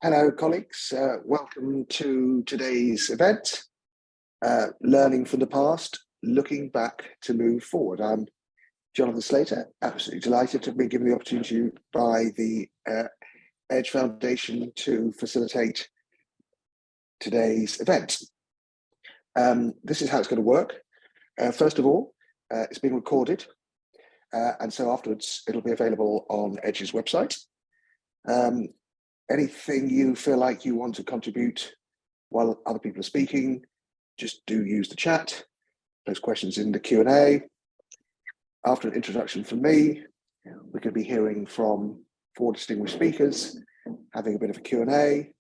Hello, colleagues. Welcome to today's event, Learning from the Past, Looking Back to Move Forward. I'm Jonathan Slater, absolutely delighted to have been given the opportunity by the Edge Foundation to facilitate today's event. This is how it's going to work. First of all, it's being recorded, and so afterwards it'll be available on Edge's website. Anything you feel like you want to contribute while other people are speaking, just do use the chat, post questions in the Q&A. After an introduction from me, we're going to be hearing from 4 distinguished speakers, having a bit of a Q&A,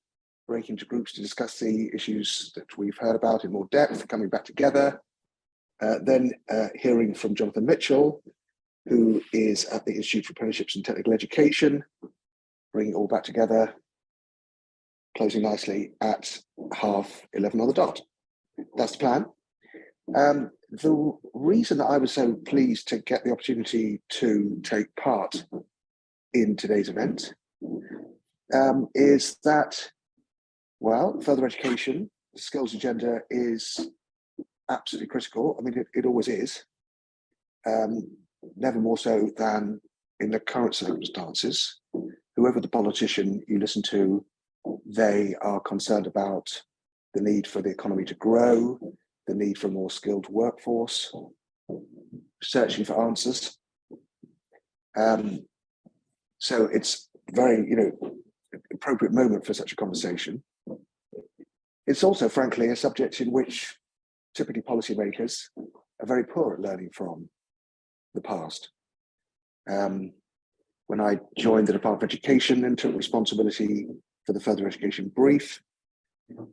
breaking into groups to discuss the issues that we've heard about in more depth, coming back together. Then hearing from Jonathan Mitchell, who is at the Institute for Apprenticeships and Technical Education, bringing it all back together, closing nicely at 11:30 on the dot. That's the plan. The reason that I was so pleased to get the opportunity to take part in today's event is that, well, further education, the skills agenda is absolutely critical. I mean, it always is, never more so than in the current circumstances. Whoever the politician you listen to, they are concerned about the need for the economy to grow, the need for a more skilled workforce, searching for answers. So it's very, appropriate moment for such a conversation. It's also, frankly, a subject in which typically policymakers are very poor at learning from the past. When I joined the Department of Education and took responsibility for the further education brief,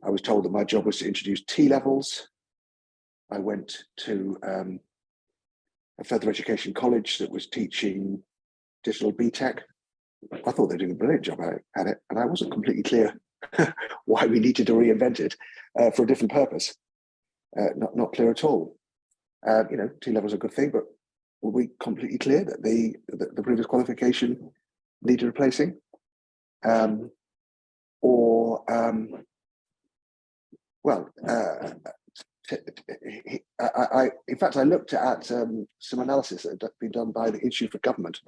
I was told that my job was to introduce T-levels. I went to a further education college that was teaching digital BTEC. I thought they were doing a brilliant job at it, and I wasn't completely clear why we needed to reinvent it for a different purpose. Not clear at all. T-levels are a good thing, but were we completely clear that the previous qualification needed replacing? In fact, I looked at some analysis that had been done by the Institute for Government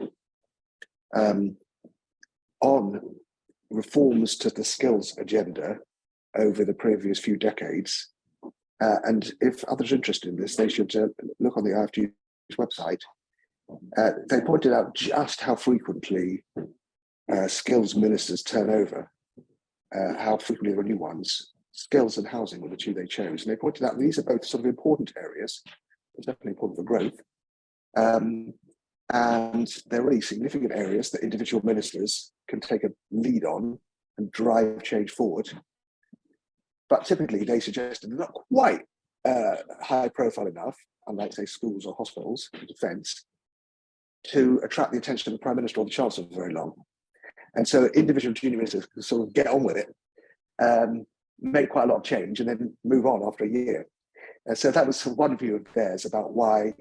on reforms to the skills agenda over the previous few decades. And if others are interested in this, they should look on the IFG's website. They pointed out just how frequently skills ministers turn over, how frequently there are new ones. Skills and housing were the two they chose. And they pointed out these are both sort of important areas. It's definitely important for growth. And they're really significant areas that individual ministers can take a lead on and drive change forward. But typically they suggested they're not quite high profile enough, unlike, say, schools or hospitals or defence, to attract the attention of the Prime Minister or the Chancellor for very long. And so individual junior ministers can sort of get on with it, make quite a lot of change and then move on after a year. And so that was one view of theirs about why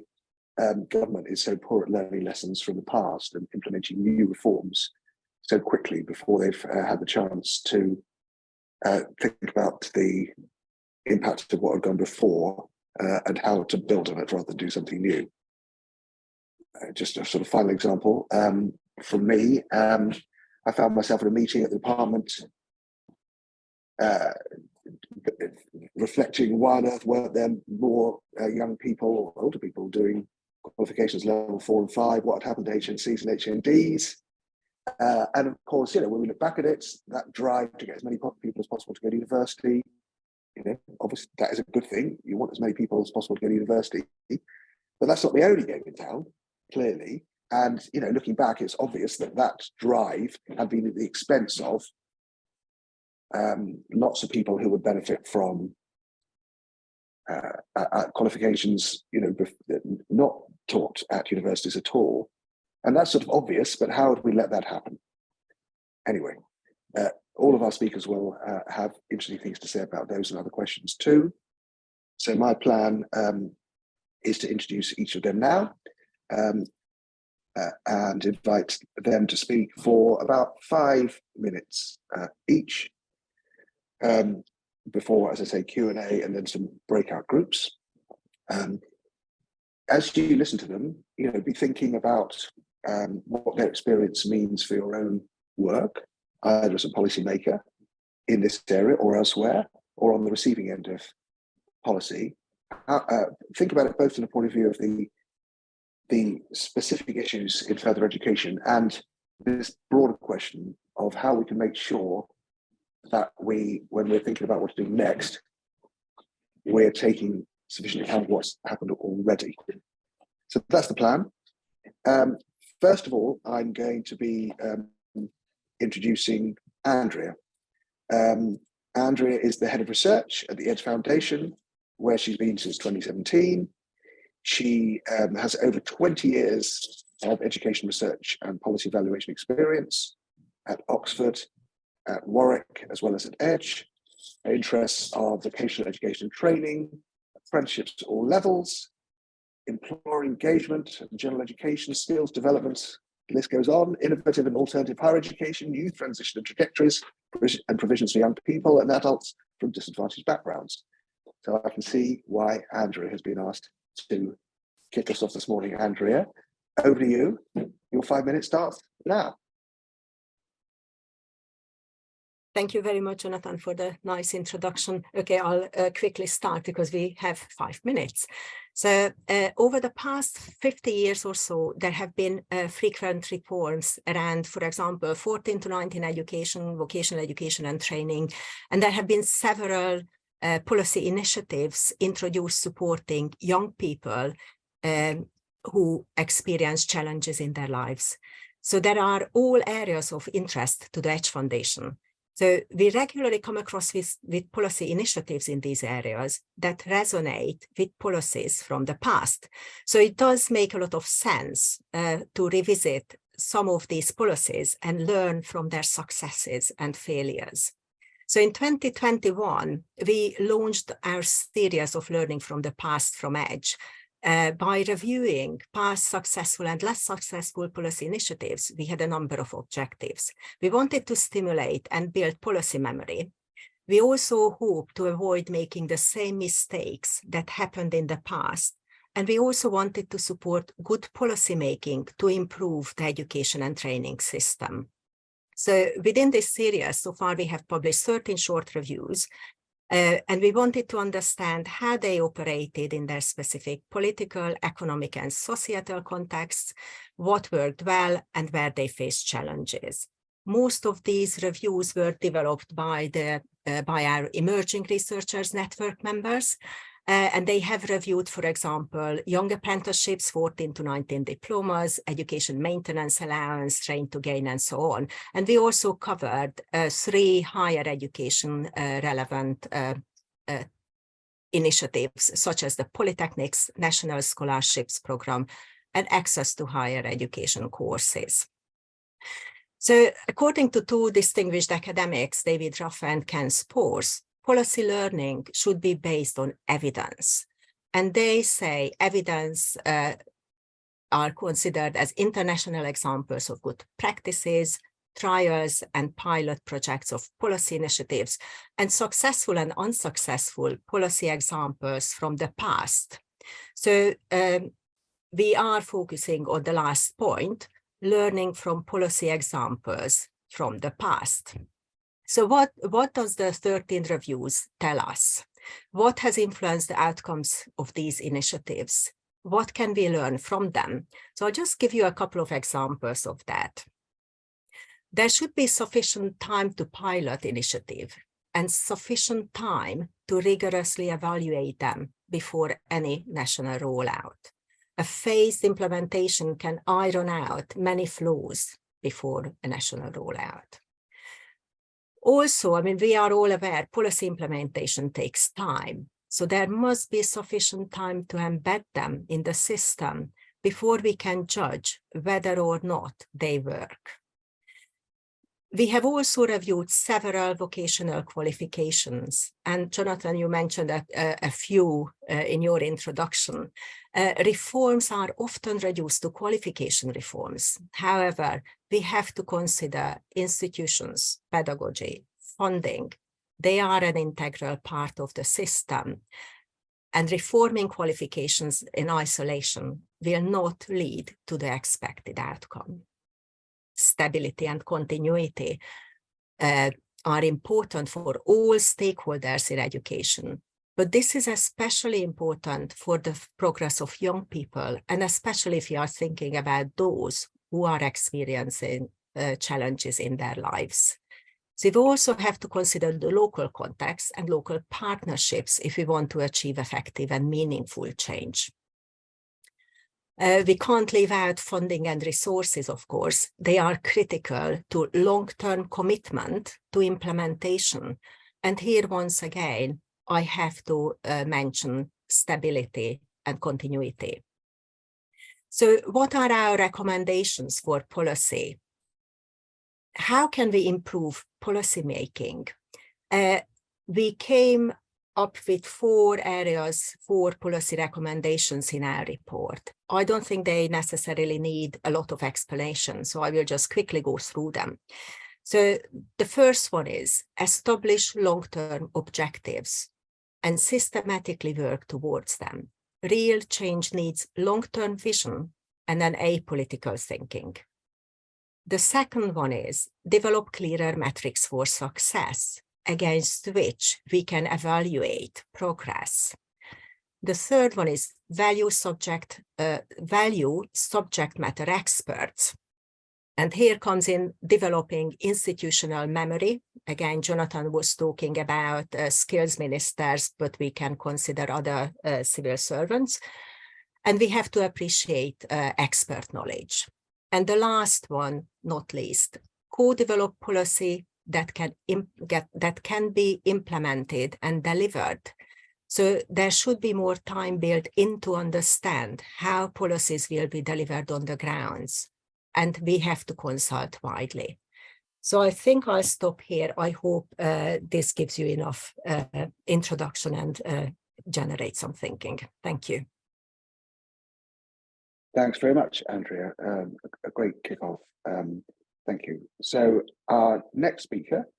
government is so poor at learning lessons from the past and implementing new reforms so quickly before they've had the chance to think about the impact of what had gone before and how to build on it rather than do something new. Just a sort of final example from me. I found myself in a meeting at the department reflecting why on earth weren't there more young people or older people doing qualifications level 4 and 5, what had happened to HNCs and HNDs. And of course, when we look back at it, that drive to get as many people as possible to go to university, obviously that is a good thing. You want as many people as possible to go to university, but that's not the only game in town, clearly. And, looking back, it's obvious that that drive had been at the expense of lots of people who would benefit from qualifications, not taught at universities at all. And that's sort of obvious, but how would we let that happen? Anyway, all of our speakers will have interesting things to say about those and other questions too. So my plan is to introduce each of them now. and invite them to speak for about 5 minutes each, before, as I say, Q&A and then some breakout groups. As you listen to them, be thinking about what their experience means for your own work, either as a policymaker in this area or elsewhere, or on the receiving end of policy. Think about it both from the point of view of the specific issues in further education and this broader question of how we can make sure that when we're thinking about what to do next, we're taking sufficient account of what's happened already. So that's the plan. First of all, I'm going to be introducing Andrea. Andrea is the head of research at the EDGE Foundation, where she's been since 2017. She has over 20 years of education research and policy evaluation experience at Oxford, at Warwick, as well as at EDGE. Her interests are vocational education and training, apprenticeships at all levels, employer engagement, general education, skills development, the list goes on, innovative and alternative higher education, youth transition and trajectories, and provisions for young people and adults from disadvantaged backgrounds. So I can see why Andrea has been asked to kick us off this morning. Andrea, over to you. Your 5 minutes starts now. Thank you very much, Jonathan, for the nice introduction. Okay, I'll quickly start because we have 5 minutes. So over the past 50 years or so, there have been frequent reforms around, for example, 14 to 19 education, vocational education and training. And there have been several policy initiatives introduced supporting young people who experience challenges in their lives. So there are all areas of interest to the EDGE Foundation. So we regularly come across with policy initiatives in these areas that resonate with policies from the past. So it does make a lot of sense to revisit some of these policies and learn from their successes and failures. So in 2021, we launched our series of Learning from the Past from EDGE. By reviewing past successful and less successful policy initiatives, we had a number of objectives. We wanted to stimulate and build policy memory. We also hope to avoid making the same mistakes that happened in the past. And we also wanted to support good policy making to improve the education and training system. So within this series, so far we have published 13 short reviews. And we wanted to understand how they operated in their specific political, economic, and societal contexts, what worked well, and where they faced challenges. Most of these reviews were developed by our Emerging Researchers Network members, and they have reviewed, for example, young apprenticeships, 14 to 19 diplomas, education maintenance allowance, train to gain, and so on. And we also covered 3 higher education relevant initiatives, such as the Polytechnics National Scholarships Program and access to higher education courses. So according to 2 distinguished academics, David Raffa and Ken Spors, policy learning should be based on evidence. And they say evidence are considered as international examples of good practices, trials and pilot projects of policy initiatives, and successful and unsuccessful policy examples from the past. So we are focusing on the last point, learning from policy examples from the past. So what does the 13 reviews tell us? What has influenced the outcomes of these initiatives? What can we learn from them? So I'll just give you a couple of examples of that. There should be sufficient time to pilot initiative and sufficient time to rigorously evaluate them before any national rollout. A phased implementation can iron out many flaws before a national rollout. Also, I mean, we are all aware policy implementation takes time. So there must be sufficient time to embed them in the system before we can judge whether or not they work. We have also reviewed several vocational qualifications, and Jonathan, you mentioned a few in your introduction. Reforms are often reduced to qualification reforms. However, we have to consider institutions, pedagogy, funding. They are an integral part of the system, and reforming qualifications in isolation will not lead to the expected outcome. Stability and continuity are important for all stakeholders in education. But this is especially important for the progress of young people, and especially if you are thinking about those who are experiencing challenges in their lives. So we also have to consider the local context and local partnerships if we want to achieve effective and meaningful change. We can't leave out funding and resources, of course. They are critical to long-term commitment to implementation. And here, once again, I have to mention stability and continuity. So what are our recommendations for policy? How can we improve policy making? We came up with 4 areas, 4 policy recommendations in our report. I don't think they necessarily need a lot of explanation, so I will just quickly go through them. So the first one is establish long-term objectives and systematically work towards them. Real change needs long-term vision and an apolitical thinking. The second one is develop clearer metrics for success, against which we can evaluate progress. The third one is value subject matter experts. And here comes in developing institutional memory. Again, Jonathan was talking about skills ministers, but we can consider other civil servants. And we have to appreciate expert knowledge. And the last one, not least, co-develop policy that can be implemented and delivered. So there should be more time built in to understand how policies will be delivered on the grounds. And we have to consult widely. So I think I'll stop here. I hope this gives you enough introduction and generate some thinking. Thank you. Thanks very much, Andrea. A great kickoff. Thank you. So our next speaker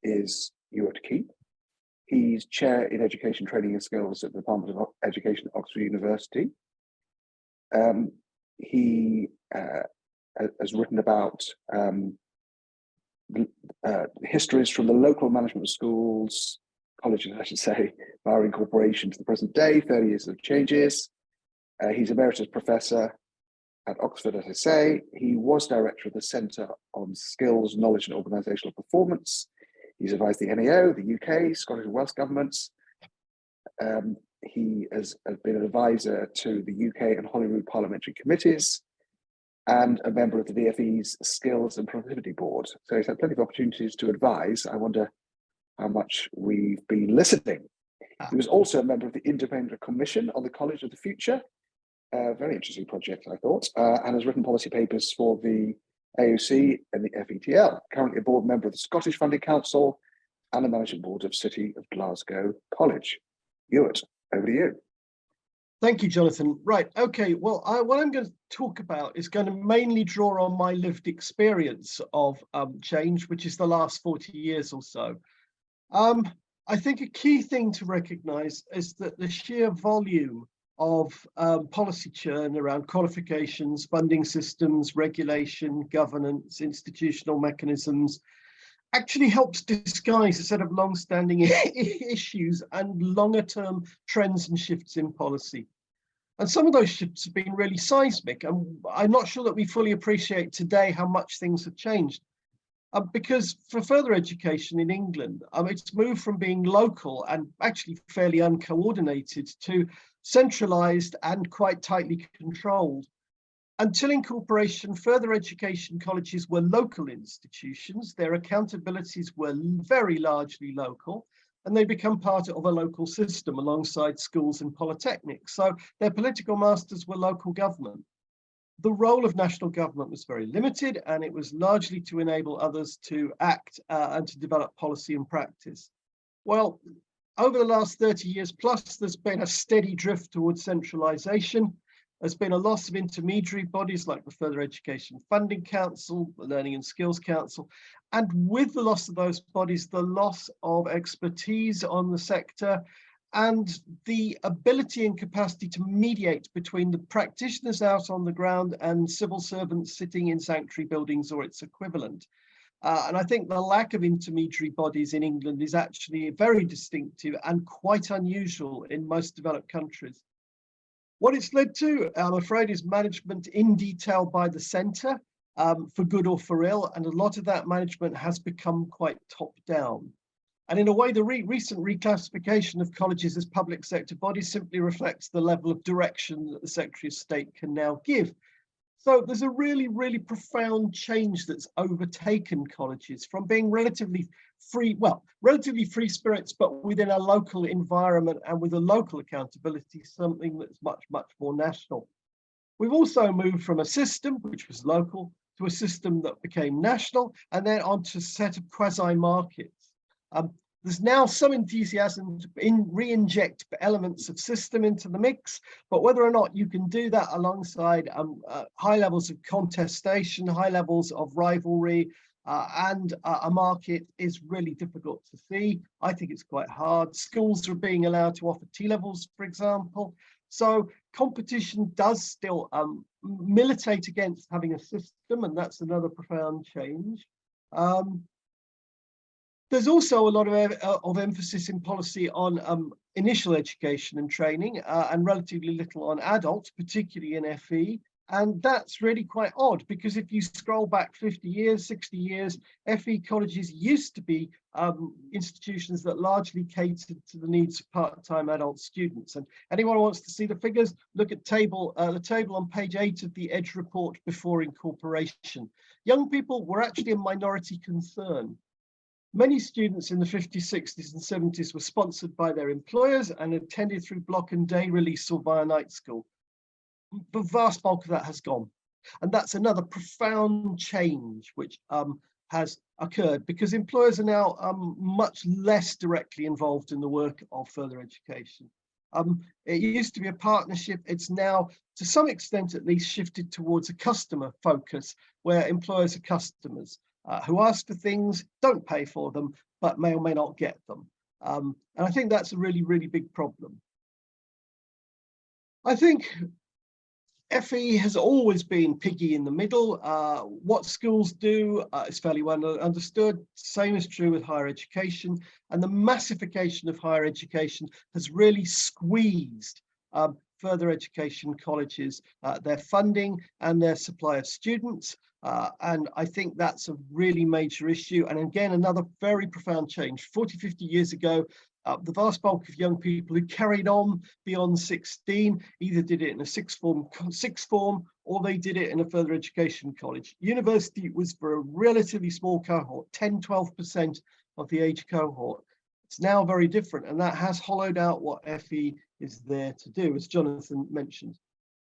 is Ewart Keep. He's Chair in Education, Training and Skills at the Department of Education at Oxford University. He has written about histories from the local management of schools, colleges, I should say, via incorporation to the present day, 30 years of changes. He's Emeritus Professor at Oxford, as I say. He was Director of the Centre on Skills, Knowledge and Organisational Performance. He's advised the NAO, the UK, Scottish and Welsh governments. He has been an advisor to the UK and Holyrood parliamentary committees and a member of the DFE's Skills and Productivity Board. So he's had plenty of opportunities to advise. I wonder how much we've been listening. He was also a member of the Independent Commission on the College of the Future, a very interesting project, I thought, and has written policy papers for the AOC and the FETL, currently a board member of the Scottish Funding Council and the managing board of City of Glasgow College. Ewart, over to you. Thank you, Jonathan. Right, okay, well, what I'm going to talk about is going to mainly draw on my lived experience of change, which is the last 40 years or so. I think a key thing to recognise is that the sheer volume of policy churn around qualifications, funding systems, regulation, governance, institutional mechanisms, actually helps disguise a set of long-standing issues and longer-term trends and shifts in policy. And some of those shifts have been really seismic, and I'm not sure that we fully appreciate today how much things have changed. Because for further education in England, it's moved from being local and actually fairly uncoordinated to centralised and quite tightly controlled. Until incorporation, further education colleges were local institutions. Their accountabilities were very largely local, and they become part of a local system alongside schools and polytechnics. So their political masters were local government. the role of national government was very limited, and it was largely to enable others to act and to develop policy and practice. Well, over the last 30 years plus, there's been a steady drift towards centralisation. There's been a loss of intermediary bodies like the Further Education Funding Council, the Learning and Skills Council, and with the loss of those bodies, the loss of expertise on the sector and the ability and capacity to mediate between the practitioners out on the ground and civil servants sitting in sanctuary buildings or its equivalent. And I think the lack of intermediary bodies in England is actually very distinctive and quite unusual in most developed countries. What it's led to, I'm afraid, is management in detail by the centre, for good or for ill, and a lot of that management has become quite top-down. And in a way, the recent reclassification of colleges as public sector bodies simply reflects the level of direction that the Secretary of State can now give. So there's a really, really profound change that's overtaken colleges from being relatively free spirits, but within a local environment and with a local accountability, something that's much, much more national. We've also moved from a system which was local to a system that became national, and then onto a set of quasi-markets. There's now some enthusiasm to re-inject elements of system into the mix, but whether or not you can do that alongside high levels of contestation, high levels of rivalry, and a market is really difficult to see. I think it's quite hard. Schools are being allowed to offer T-levels, for example. So competition does still militate against having a system, and that's another profound change. There's also a lot of emphasis in policy on initial education and training, and relatively little on adults, particularly in FE. And that's really quite odd, because if you scroll back 50 years, 60 years, FE colleges used to be institutions that largely catered to the needs of part-time adult students. And anyone who wants to see the figures, look at the table on page 8 of the EDGE report before incorporation. Young people were actually a minority concern. Many students in the 50s, 60s and 70s were sponsored by their employers and attended through block and day release or via night school. The vast bulk of that has gone. And that's another profound change which has occurred, because employers are now much less directly involved in the work of further education. It used to be a partnership. It's now, to some extent at least, shifted towards a customer focus, where employers are customers. Who ask for things, don't pay for them, but may or may not get them. And I think that's a really, really big problem. I think FE has always been piggy in the middle. What schools do is fairly well understood. Same is true with higher education. And the massification of higher education has really squeezed further education colleges, their funding and their supply of students. And I think that's a really major issue. And again, another very profound change. 40, 50 years ago, the vast bulk of young people who carried on beyond 16 either did it in a sixth form, or they did it in a further education college. University was for a relatively small cohort, 10, 12% of the age cohort. It's now very different, and that has hollowed out what FE is there to do, as Jonathan mentioned.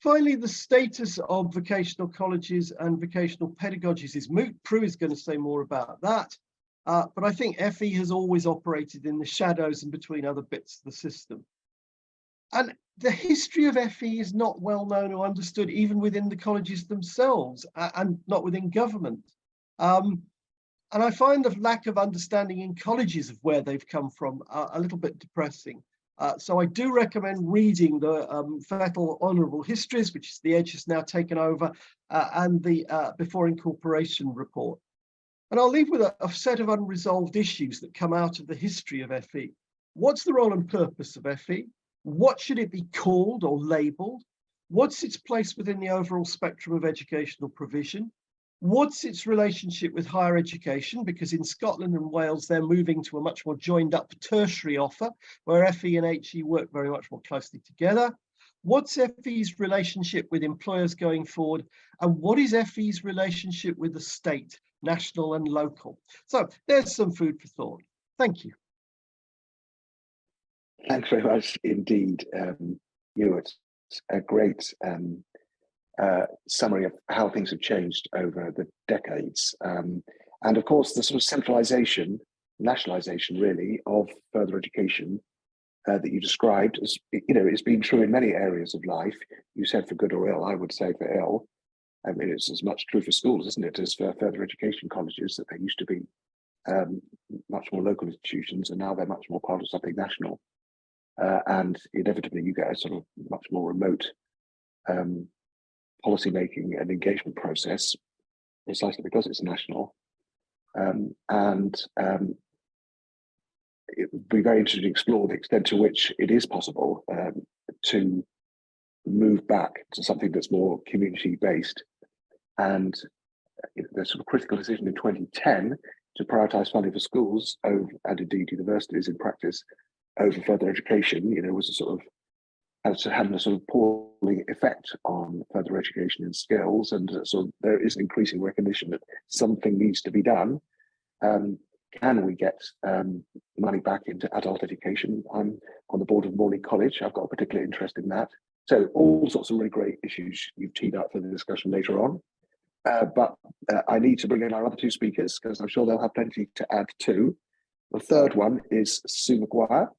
Finally, the status of vocational colleges and vocational pedagogies is moot. Prue is going to say more about that. But I think FE has always operated in the shadows and between other bits of the system. And the history of FE is not well known or understood even within the colleges themselves, and not within government. And I find the lack of understanding in colleges of where they've come from a little bit depressing. So I do recommend reading the Fettle Honourable Histories, which is the EDGE has now taken over, and the Before Incorporation report. And I'll leave with a set of unresolved issues that come out of the history of FE. What's the role and purpose of FE? What should it be called or labelled? What's its place within the overall spectrum of educational provision? What's its relationship with higher education? Because in Scotland and Wales, they're moving to a much more joined up tertiary offer, where FE and HE work very much more closely together. What's FE's relationship with employers going forward? And what is FE's relationship with the state, national and local? So there's some food for thought. Thank you. Thanks very much indeed, Ewart. A great summary of how things have changed over the decades. And of course, the sort of centralisation, nationalisation really, of further education that you described, as, it's been true in many areas of life. You said for good or ill, I would say for ill. I mean, it's as much true for schools, isn't it, as for further education colleges, that they used to be much more local institutions, and now they're much more part of something national. And inevitably, you get a sort of much more remote policy making and engagement process, precisely because it's national. It would be very interesting to explore the extent to which it is possible to move back to something that's more community-based. And the sort of critical decision in 2010 to prioritise funding for schools and indeed universities in practice over further education, was a sort of had a sort of appalling effect on further education and skills. And so there is increasing recognition that something needs to be done. Can we get money back into adult education? I'm on the board of Morley College. I've got a particular interest in that. So all sorts of really great issues you've teed up for the discussion later on. But I need to bring in our other two speakers because I'm sure they'll have plenty to add too. The third one is Sue Maguire,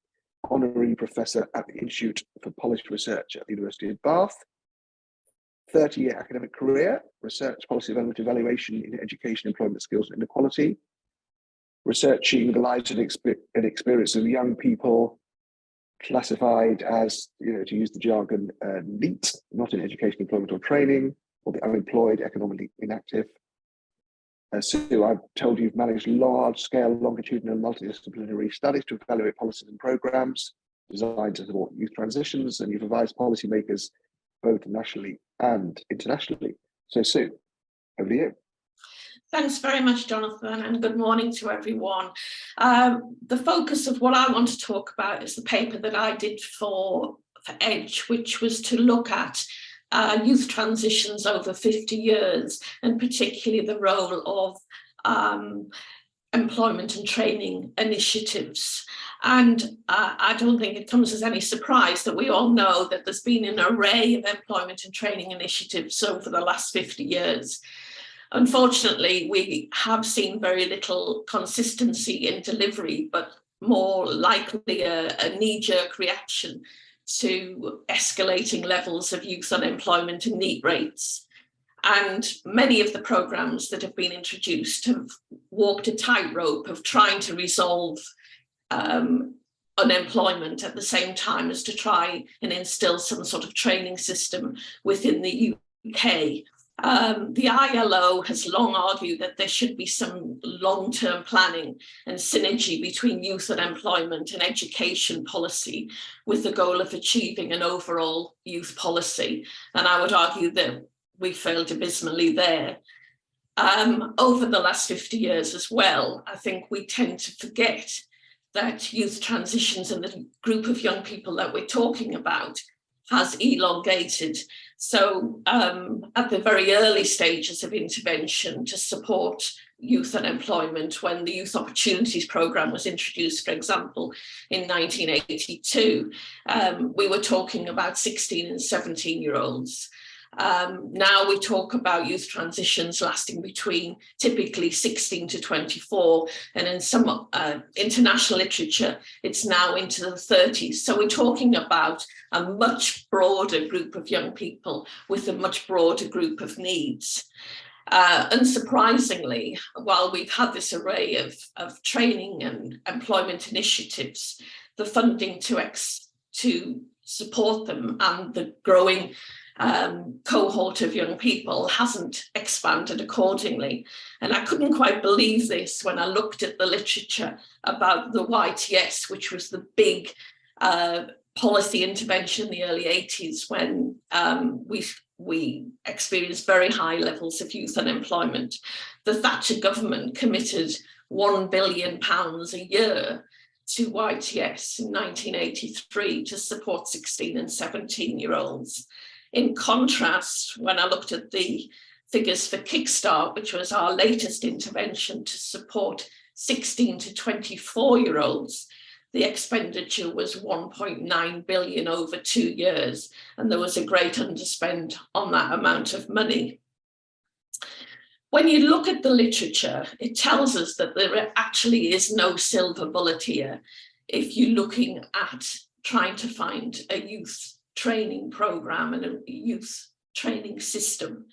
Honorary Professor at the Institute for Policy Research at the University of Bath. 30-year academic career, research, policy development, evaluation in education, employment, skills and inequality. Researching the lives and experience of young people classified as, to use the jargon, NEET, not in education, employment or training, or the unemployed, economically inactive. Sue, I've told you you've managed large-scale, longitudinal, multidisciplinary studies to evaluate policies and programs designed to support youth transitions, and you've advised policymakers both nationally and internationally. So Sue, over to you. Thanks very much, Jonathan, and good morning to everyone. The focus of what I want to talk about is the paper that I did for EDGE, which was to look at youth transitions over 50 years, and particularly the role of employment and training initiatives. And I don't think it comes as any surprise that we all know that there's been an array of employment and training initiatives over the last 50 years. Unfortunately, we have seen very little consistency in delivery, but more likely a knee-jerk reaction to escalating levels of youth unemployment and NEET rates. And many of the programmes that have been introduced have walked a tightrope of trying to resolve unemployment at the same time as to try and instill some sort of training system within the UK. The ILO has long argued that there should be some long-term planning and synergy between youth unemployment and education policy with the goal of achieving an overall youth policy. And I would argue that we failed abysmally there. Over the last 50 years as well, I think we tend to forget that youth transitions and the group of young people that we're talking about has elongated. So at the very early stages of intervention to support youth unemployment, when the Youth Opportunities Programme was introduced, for example, in 1982, we were talking about 16 and 17-year-olds. Now we talk about youth transitions lasting between typically 16 to 24, and in some international literature, it's now into the 30s. So we're talking about a much broader group of young people with a much broader group of needs. Unsurprisingly, while we've had this array of training and employment initiatives, the funding to support them and the growing cohort of young people hasn't expanded accordingly. And I couldn't quite believe this when I looked at the literature about the YTS, which was the big policy intervention in the early 80s when we experienced very high levels of youth unemployment. The Thatcher government committed £1 billion a year to YTS in 1983 to support 16 and 17-year-olds. In contrast, when I looked at the figures for Kickstart, which was our latest intervention to support 16 to 24-year-olds, the expenditure was 1.9 billion over 2 years, and there was a great underspend on that amount of money. When you look at the literature, it tells us that there actually is no silver bullet here if you're looking at trying to find a youth training program and a youth training system.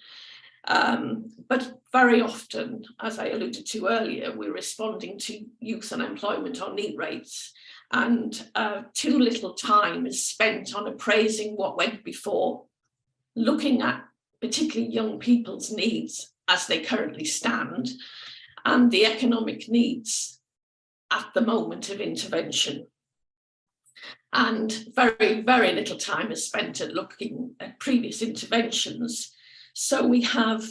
But very often, as I alluded to earlier, we're responding to youth unemployment or NEET rates, and too little time is spent on appraising what went before, looking at particularly young people's needs as they currently stand, and the economic needs at the moment of intervention. And very, very little time is spent at looking at previous interventions. So we have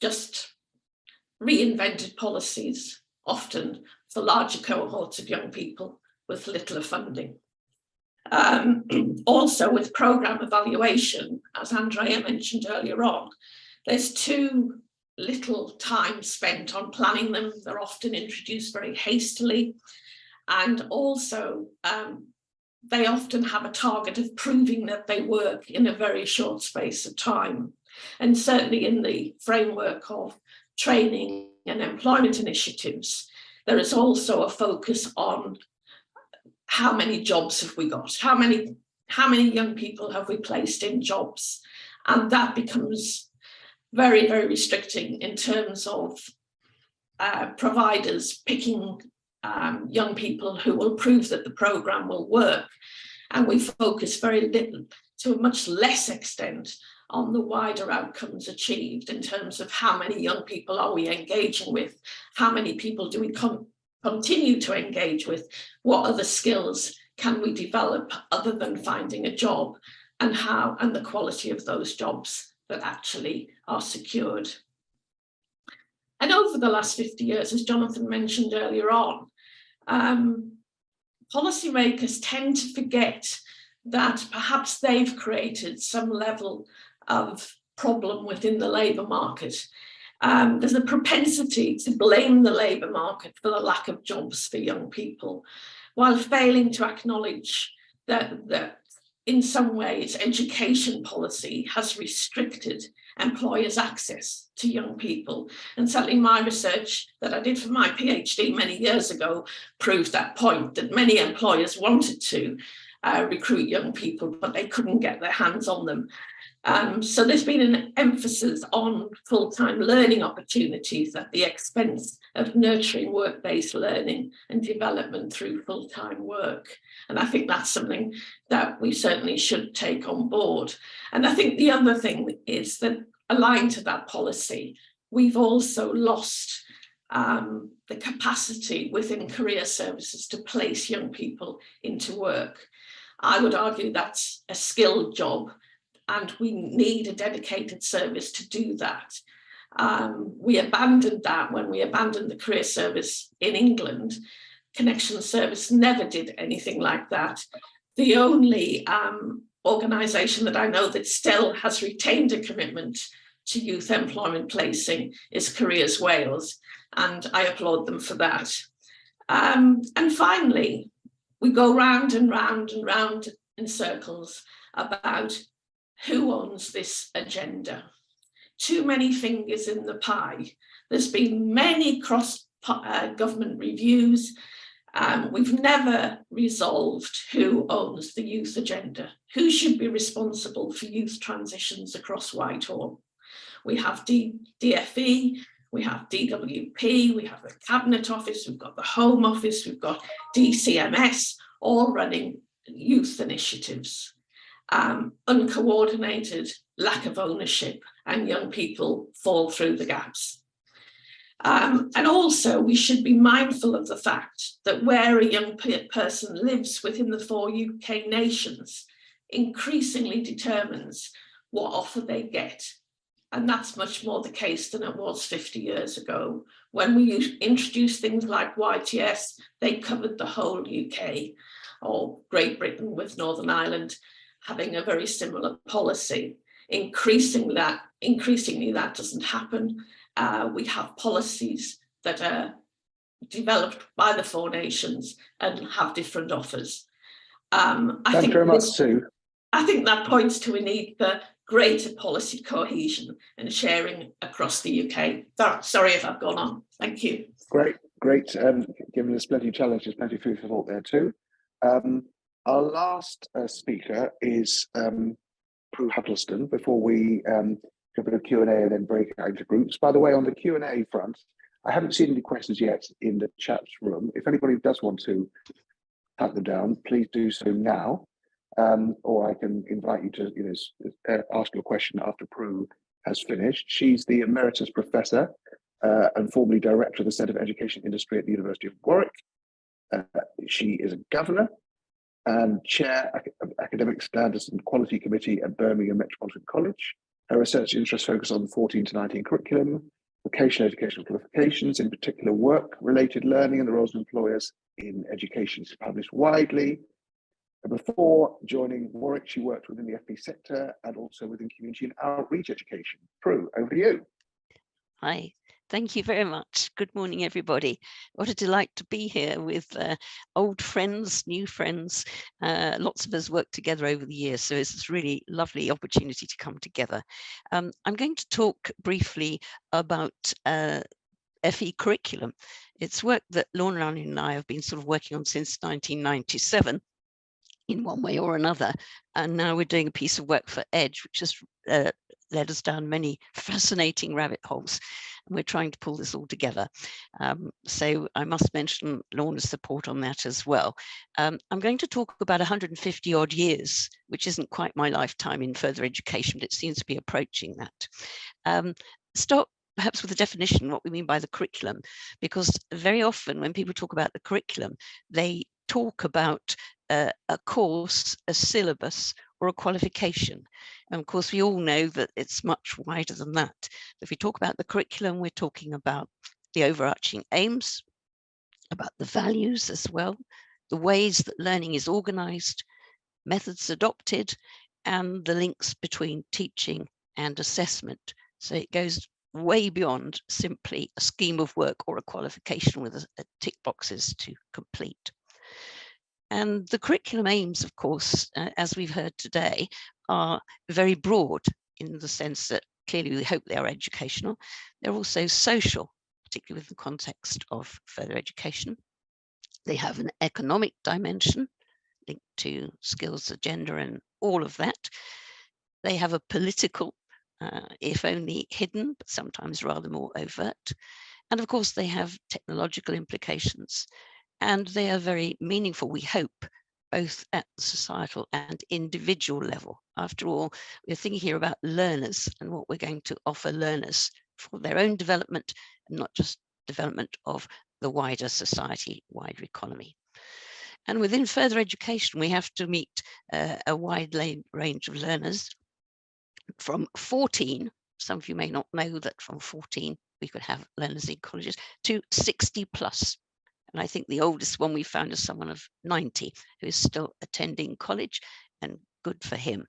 just reinvented policies, often for larger cohorts of young people with littler funding. Also with programme evaluation, as Andrea mentioned earlier on, there's too little time spent on planning them. They're often introduced very hastily. And also, they often have a target of proving that they work in a very short space of time. And certainly in the framework of training and employment initiatives, there is also a focus on how many jobs have we got? How many young people have we placed in jobs? And that becomes very, very restricting in terms of providers picking young people who will prove that the programme will work. And we focus very little, to a much less extent, on the wider outcomes achieved in terms of how many young people are we engaging with, how many people do we continue to engage with, what other skills can we develop other than finding a job, and the quality of those jobs that actually are secured. And over the last 50 years, as Jonathan mentioned earlier on, policymakers tend to forget that perhaps they've created some level of problem within the labour market. There's a propensity to blame the labour market for the lack of jobs for young people, while failing to acknowledge that in some ways education policy has restricted employers' access to young people. And certainly my research that I did for my PhD many years ago proved that point, that many employers wanted to recruit young people, but they couldn't get their hands on them. So there's been an emphasis on full-time learning opportunities at the expense of nurturing work-based learning and development through full-time work. And I think that's something that we certainly should take on board. And I think the other thing is that, aligned to that policy, we've also lost the capacity within career services to place young people into work. I would argue that's a skilled job, and we need a dedicated service to do that. We abandoned that when we abandoned the career service in England. Connection Service never did anything like that. The only organisation that I know that still has retained a commitment to youth employment placing is Careers Wales, and I applaud them for that. And finally, we go round and round and round in circles about who owns this agenda. Too many fingers in the pie. There's been many cross-government reviews. We've never resolved who owns the youth agenda, who should be responsible for youth transitions across Whitehall. We have DFE, we have DWP, we have the Cabinet Office, we've got the Home Office, we've got DCMS, all running youth initiatives. Uncoordinated, lack of ownership, and young people fall through the gaps. And also, we should be mindful of the fact that where a young person lives within the 4 UK nations increasingly determines what offer they get. And that's much more the case than it was 50 years ago. When we introduced things like YTS, they covered the whole UK, or Great Britain with Northern Ireland having a very similar policy. Increasingly, that doesn't happen. We have policies that are developed by the Four Nations and have different offers. Thank you very much, Sue. I think that points to a need for greater policy cohesion and sharing across the UK. Sorry if I've gone on. Thank you. Great. Giving us plenty of challenges, plenty of food for thought there too. Our last speaker is Prue Huddleston, before we go for the Q&A and then break out into groups. By the way, on the Q&A front, I haven't seen any questions yet in the chat room. If anybody does want to type them down, please do so now. Or I can invite you to ask your question after Prue has finished. She's the Emeritus Professor and formerly Director of the Centre for Education Industry at the University of Warwick. She is a Governor and Chair of Academic Standards and Quality Committee at Birmingham Metropolitan College. Her research interests focus on 14 to 19 curriculum, vocational educational qualifications, in particular work-related learning and the roles of employers in education. She's published widely. Before joining Warwick, she worked within the FP sector and also within community and outreach education. Prue, over to you. Hi, thank you very much. Good morning, everybody. What a delight to be here with old friends, new friends. Lots of us worked together over the years, so it's a really lovely opportunity to come together. I'm going to talk briefly about FE curriculum. It's work that Lorna and I have been sort of working on since 1997. In one way or another, and now we're doing a piece of work for Edge, which has led us down many fascinating rabbit holes, and we're trying to pull this all together. So I must mention Lorna's support on that as well. I'm going to talk about 150 odd years, which isn't quite my lifetime in further education, but it seems to be approaching that. Start perhaps with a definition, what we mean by the curriculum, because very often when people talk about the curriculum, they talk about a course, a syllabus, or a qualification. And of course, we all know that it's much wider than that. If we talk about the curriculum, we're talking about the overarching aims, about the values as well, the ways that learning is organized, methods adopted, and the links between teaching and assessment. So it goes way beyond simply a scheme of work or a qualification with a tick boxes to complete. And the curriculum aims, of course, as we've heard today, are very broad in the sense that clearly we hope they are educational. They're also social, particularly with the context of further education. They have an economic dimension linked to skills agenda and all of that. They have a political, if only hidden, but sometimes rather more overt. And of course, they have technological implications. And they are very meaningful, we hope, both at the societal and individual level. After all, we're thinking here about learners and what we're going to offer learners for their own development, and not just development of the wider society, wider economy. And within further education, we have to meet a wide range of learners from 14, some of you may not know that from 14, we could have learners in colleges, to 60 plus. And I think the oldest one we found is someone of 90 who is still attending college, and good for him.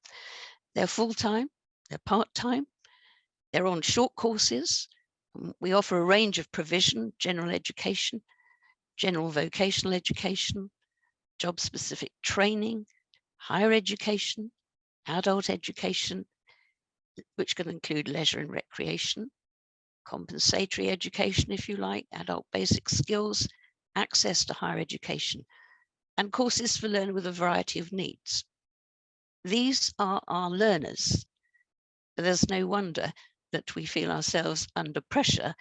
They're full-time, they're part-time, they're on short courses. We offer a range of provision, general education, general vocational education, job-specific training, higher education, adult education, which can include leisure and recreation, compensatory education, if you like, adult basic skills, access to higher education, and courses for learners with a variety of needs. These are our learners. There's no wonder that we feel ourselves under pressure,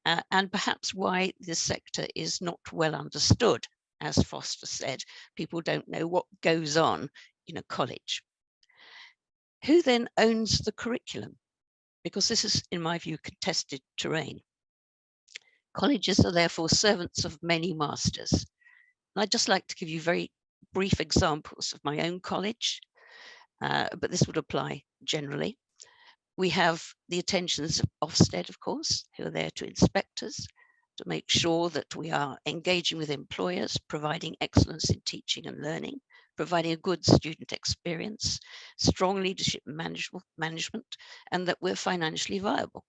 and perhaps why this sector is not well understood. As Foster said, people don't know what goes on in a college. Who then owns the curriculum? Because this is, in my view, contested terrain. Colleges are therefore servants of many masters. And I'd just like to give you very brief examples of my own college, but this would apply generally. We have the attentions of Ofsted, of course, who are there to inspect us, to make sure that we are engaging with employers, providing excellence in teaching and learning, providing a good student experience, strong leadership management, and that we're financially viable.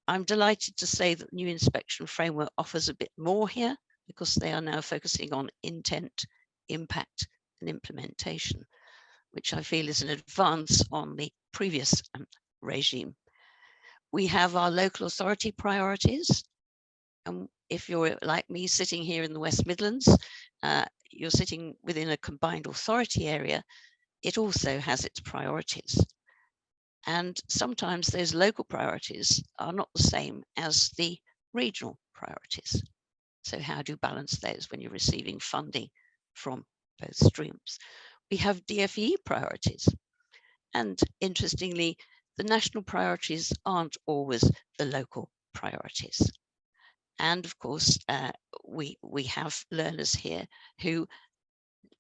I'm delighted to say that the new inspection framework offers a bit more here, because they are now focusing on intent, impact, and implementation, which I feel is an advance on the previous regime. We have our local authority priorities. And if you're like me sitting here in the West Midlands, you're sitting within a combined authority area, it also has its priorities. And sometimes those local priorities are not the same as the regional priorities. So how do you balance those when you're receiving funding from both streams? We have DFE priorities. And interestingly, the national priorities aren't always the local priorities. And of course, we have learners here who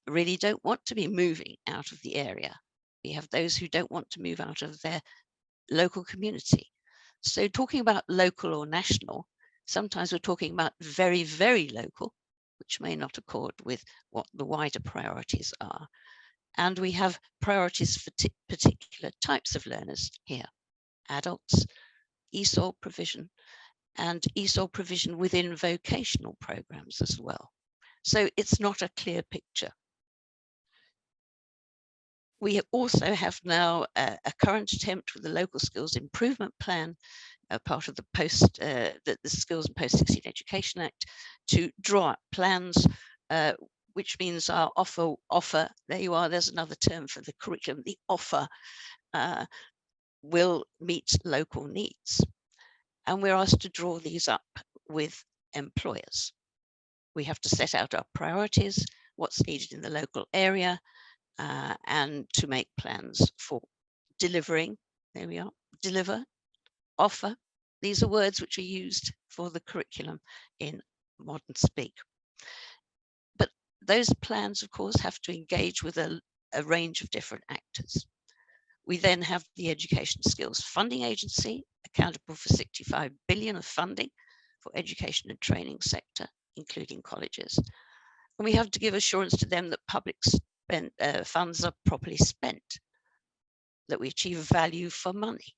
really don't want to be moving out of the area. We have those who don't want to move out of their local community. So talking about local or national, sometimes we're talking about very, very local, which may not accord with what the wider priorities are. And we have priorities for particular types of learners here: adults, ESOL provision, and ESOL provision within vocational programs as well. So it's not a clear picture. We also have now a current attempt with the Local Skills Improvement Plan, part of the the Skills and Post-16 Education Act, to draw up plans, which means our offer, there you are, there's another term for the curriculum, the offer will meet local needs. And we're asked to draw these up with employers. We have to set out our priorities, what's needed in the local area, and to make plans for delivering. There we are, deliver, offer. These are words which are used for the curriculum in modern speak. But those plans, of course, have to engage with a range of different actors. We then have the Education Skills Funding Agency, accountable for 65 billion of funding for education and training sector, including colleges. And we have to give assurance to them that public funds are properly spent, that we achieve value for money.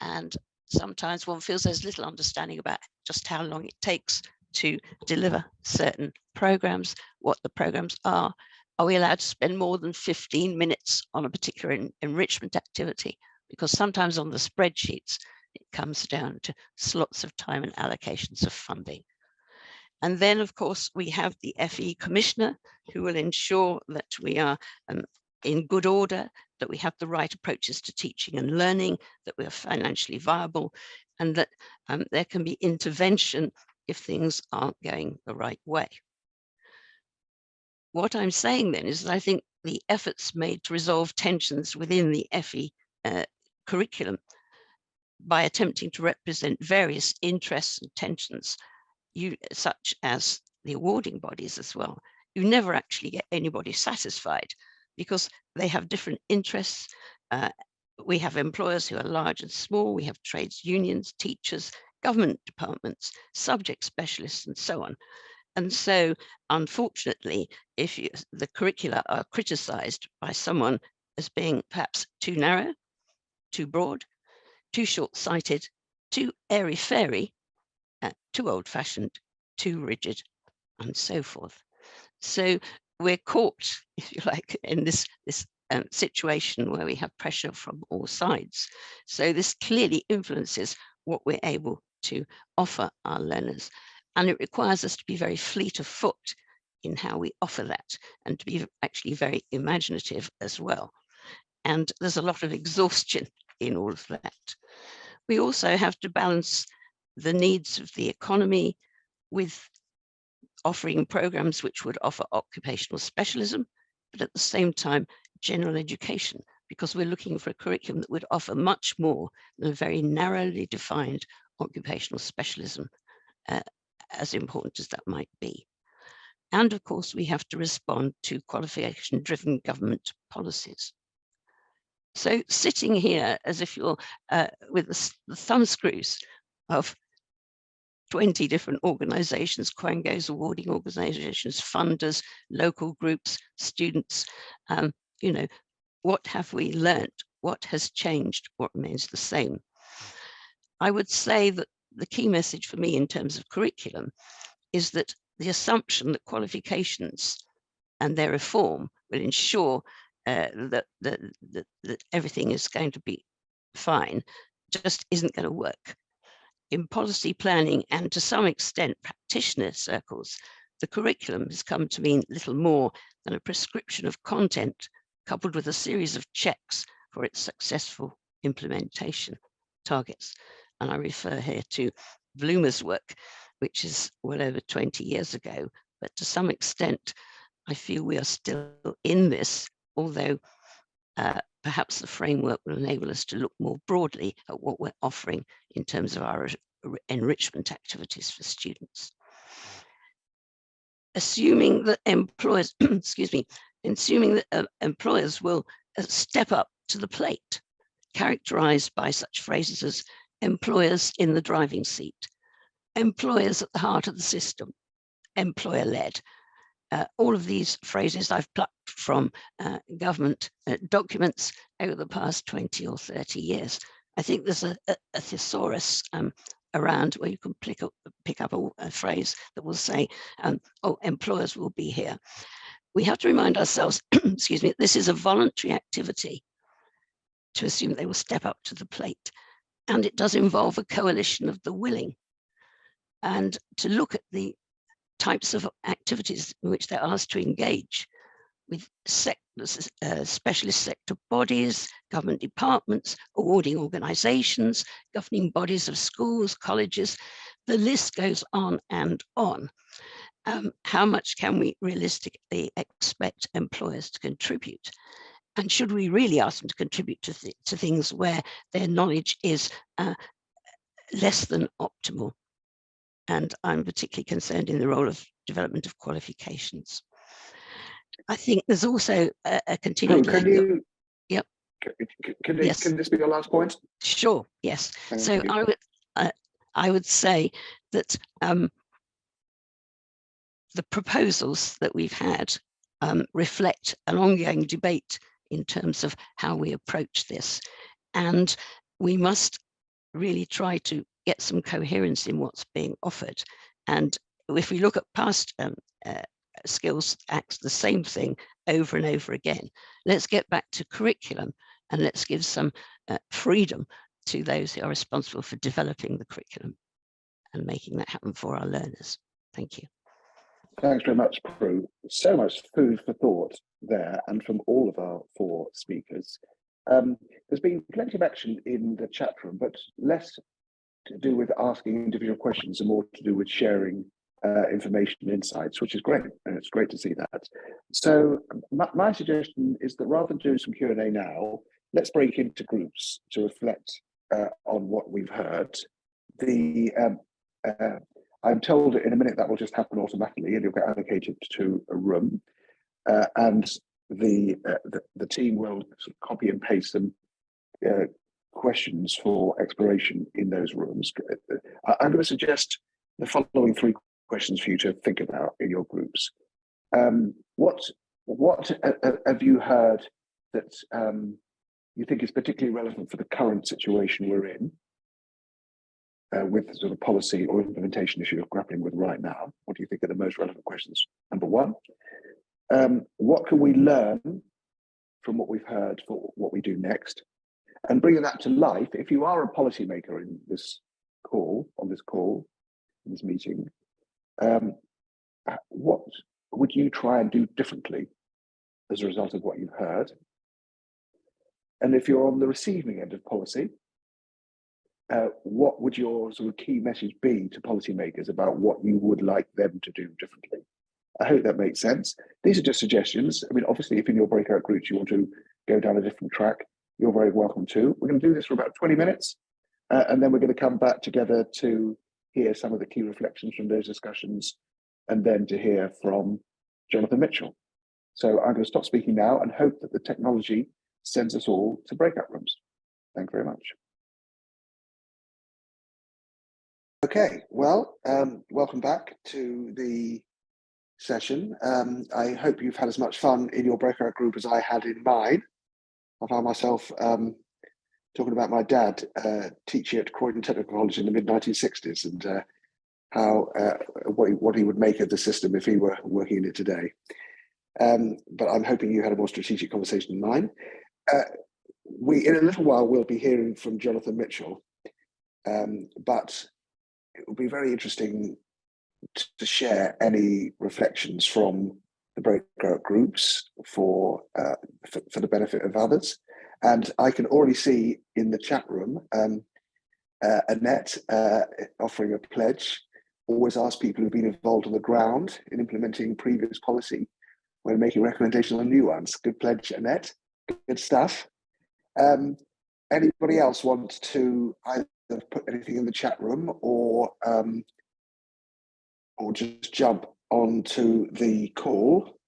And sometimes one feels there's little understanding about just how long it takes to deliver certain programs, what the programs are. Are we allowed to spend more than 15 minutes on a particular enrichment activity? Because sometimes on the spreadsheets, it comes down to slots of time and allocations of funding. And then, of course, we have the FE Commissioner, who will ensure that we are in good order, that we have the right approaches to teaching and learning, that we are financially viable, and that there can be intervention if things aren't going the right way. What I'm saying then is that I think the efforts made to resolve tensions within the FE curriculum by attempting to represent various interests and tensions, such as the awarding bodies as well, you never actually get anybody satisfied because they have different interests. We have employers who are large and small, we have trades unions, teachers, government departments, subject specialists, and so on. And so, unfortunately, if the curricula are criticised by someone as being perhaps too narrow, too broad, too short-sighted, too airy-fairy, too old-fashioned, too rigid, and so forth. So we're caught, if you like, in this situation where we have pressure from all sides. So this clearly influences what we're able to offer our learners. And it requires us to be very fleet of foot in how we offer that, and to be actually very imaginative as well. And there's a lot of exhaustion in all of that. We also have to balance the needs of the economy with offering programs which would offer occupational specialism, but at the same time, general education, because we're looking for a curriculum that would offer much more than a very narrowly defined occupational specialism, as important as that might be. And of course, we have to respond to qualification-driven government policies. So sitting here as if you're with the thumb screws of 20 different organizations, Quangos, awarding organizations, funders, local groups, students, you know, what have we learned? What has changed? What remains the same? I would say that the key message for me in terms of curriculum is that the assumption that qualifications and their reform will ensure that everything is going to be fine just isn't going to work. In policy planning and to some extent practitioner circles, the curriculum has come to mean little more than a prescription of content coupled with a series of checks for its successful implementation targets. And I refer here to Bloomer's work, which is well over 20 years ago, but to some extent, I feel we are still in this, although perhaps the framework will enable us to look more broadly at what we're offering in terms of our enrichment activities for students. Assuming that employers, excuse me, assuming that employers will step up to the plate, characterized by such phrases as employers in the driving seat, employers at the heart of the system, employer-led. All of these phrases I've plucked from government documents over the past 20 or 30 years. I think there's a thesaurus around where you can pick up a phrase that will say, oh, employers will be here. We have to remind ourselves, excuse me, this is a voluntary activity to assume they will step up to the plate. And it does involve a coalition of the willing. And to look at the types of activities in which they're asked to engage with specialist sector bodies, government departments, awarding organizations, governing bodies of schools, colleges, the list goes on and on. How much can we realistically expect employers to contribute? And should we really ask them to contribute to things where their knowledge is less than optimal? And I'm particularly concerned in the role of development of qualifications. I think there's also a continuing. Can you? Yep. Can Yes. Can this be your last point? Sure. Yes. Thank So you. I would say that the proposals that we've had reflect an ongoing debate in terms of how we approach this, and we must really try to get some coherence in what's being offered. And if we look at past skills acts, the same thing over and over again. Let's get back to curriculum and let's give some freedom to those who are responsible for developing the curriculum and making that happen for our learners. Thank you. Thanks very much, Prue. So much food for thought there, and from all of our four speakers. There's been plenty of action in the chat room, but less to do with asking individual questions and more to do with sharing information and insights, which is great, and it's great to see that. So my suggestion is that rather than doing some Q&A now, let's break into groups to reflect on what we've heard. I'm told in a minute that will just happen automatically and you'll get allocated to a room, and the team will sort of copy and paste some questions for exploration in those rooms. I'm going to suggest the following three questions for you to think about in your groups. What have you heard that you think is particularly relevant for the current situation we're in, with the sort of policy or implementation issue you're grappling with right now? What do you think are the most relevant questions? Number one, what can we learn from what we've heard for what we do next? And bringing that to life, if you are a policymaker in this meeting, what would you try and do differently as a result of what you've heard? And if you're on the receiving end of policy, what would your sort of key message be to policymakers about what you would like them to do differently? I hope that makes sense. These are just suggestions. I mean, obviously, if in your breakout groups you want to go down a different track, you're very welcome to. We're going to do this for about 20 minutes, and then we're going to come back together to hear some of the key reflections from those discussions, and then to hear from Jonathan Mitchell. So I'm going to stop speaking now and hope that the technology sends us all to breakout rooms. Thank you very much. Okay, well, welcome back to the session. I hope you've had as much fun in your breakout group as I had in mine. I found myself talking about my dad teaching at Croydon Technical College in the mid-1960s and what he would make of the system if he were working in it today. But I'm hoping you had a more strategic conversation than mine. In a little while, we'll be hearing from Jonathan Mitchell, but it will be very interesting to share any reflections from the breakout groups for the benefit of others. And I can already see in the chat room, Annette offering a pledge. Always ask people who've been involved on the ground in implementing previous policy when making recommendations on new ones. Good pledge, Annette. Good stuff. Anybody else want to either put anything in the chat room or just jump onto the call?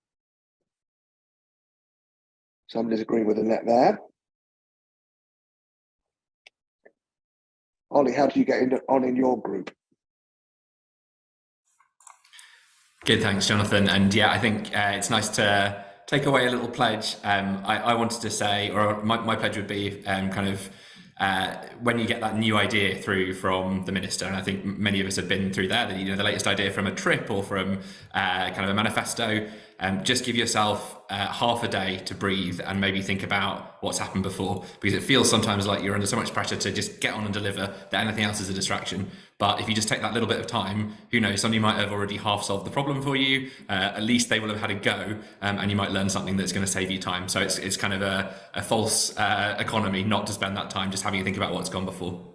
Somebody's agreeing with Annette there. Ollie, how do you get on in your group? Good, thanks, Jonathan. And yeah, I think it's nice to take away a little pledge. I wanted to say, or my pledge would be when you get that new idea through from the minister, and I think many of us have been through there, the latest idea from a trip or from kind of a manifesto, just give yourself half a day to breathe and maybe think about what's happened before, because it feels sometimes like you're under so much pressure to just get on and deliver that anything else is a distraction. But if you just take that little bit of time, who knows, somebody might have already half solved the problem for you. At least they will have had a go, and you might learn something that's going to save you time. So it's kind of a false economy not to spend that time just having to think about what's gone before.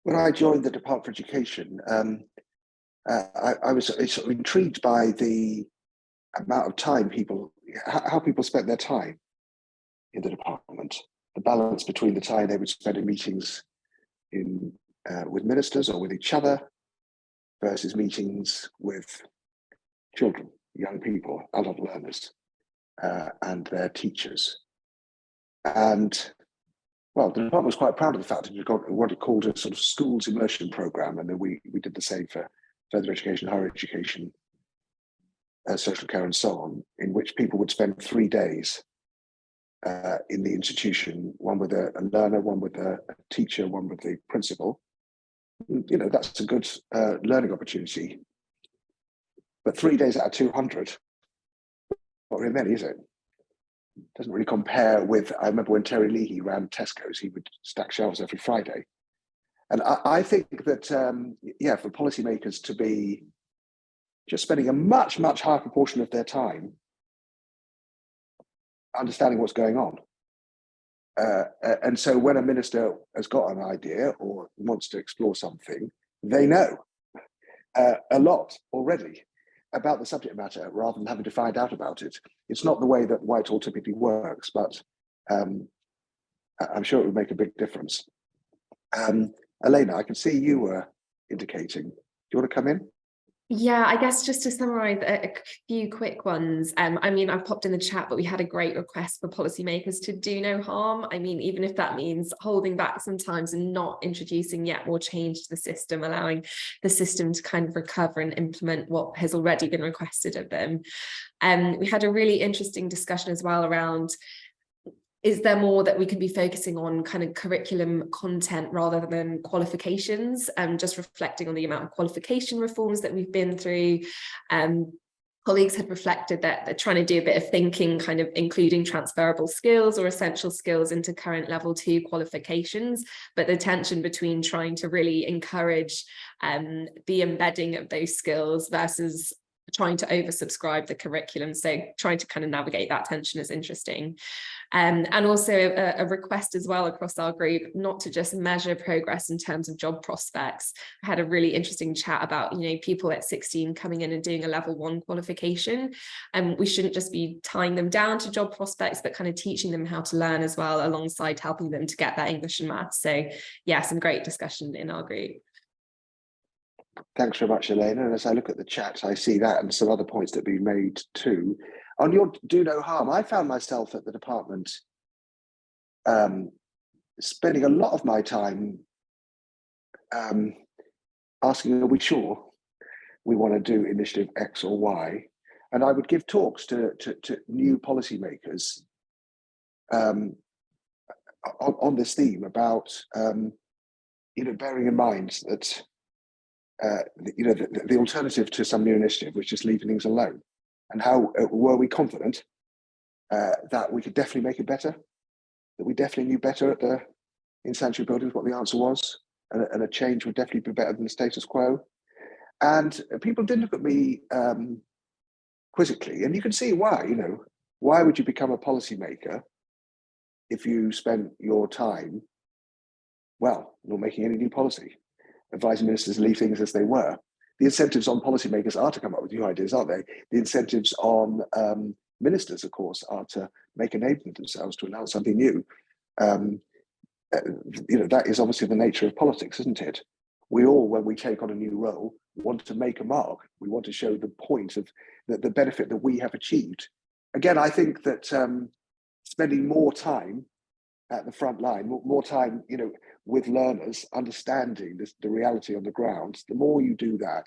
When I joined the Department for Education, I was sort of intrigued by the amount of time how people spent their time in the department, the balance between the time they would spend in meetings with ministers or with each other versus meetings with children, young people, adult learners, and their teachers. And well, the department was quite proud of the fact that you've got what it called a sort of schools immersion program, and then we did the same for further education, higher education, social care, and so on, in which people would spend 3 days in the institution, one with a learner, one with a teacher, one with the principal. That's a good learning opportunity. But 3 days out of 200, not very many, is it? Doesn't really compare with, I remember when Terry Leahy ran Tesco's, he would stack shelves every Friday. And I think that, for policymakers to be just spending a much, much higher proportion of their time understanding what's going on. And so when a minister has got an idea or wants to explore something, they know a lot already about the subject matter rather than having to find out about it. It's not the way that Whitehall typically works, but I'm sure it would make a big difference. Elena, I can see you were indicating. Do you want to come in? Yeah, I guess just to summarise a few quick ones. I've popped in the chat, but we had a great request for policymakers to do no harm. Even if that means holding back sometimes and not introducing yet more change to the system, allowing the system to kind of recover and implement what has already been requested of them. We had a really interesting discussion as well around, is there more that we can be focusing on kind of curriculum content rather than qualifications, just reflecting on the amount of qualification reforms that we've been through. Colleagues had reflected that they're trying to do a bit of thinking, kind of including transferable skills or essential skills into current level 2 qualifications, but the tension between trying to really encourage the embedding of those skills versus trying to oversubscribe the curriculum. So trying to kind of navigate that tension is interesting. And also a request as well across our group, not to just measure progress in terms of job prospects. I had a really interesting chat about, people at 16 coming in and doing a level 1 qualification. And we shouldn't just be tying them down to job prospects, but kind of teaching them how to learn as well, alongside helping them to get that English and maths. So yeah, some great discussion in our group. Thanks very much, Elena. And as I look at the chat, I see that and some other points that have been made too. On your do no harm, I found myself at the department spending a lot of my time asking, are we sure we want to do initiative X or Y? And I would give talks to new policymakers on this theme about bearing in mind that the alternative to some new initiative was just leaving things alone, and how were we confident that we could definitely make it better, that we definitely knew better in sanctuary buildings what the answer was, and a change would definitely be better than the status quo. And people did look at me quizzically, and you can see why. Why would you become a policymaker if you spent your time, well, not making any new policy, advising ministers to leave things as they were? The incentives on policymakers are to come up with new ideas, aren't they? The incentives on ministers, of course, are to make a name for themselves, to announce something new. That is obviously the nature of politics, isn't it? We all, when we take on a new role, want to make a mark. We want to show the point of the benefit that we have achieved. Again, I think that spending more time at the front line, more time, with learners, understanding the reality on the ground, the more you do that,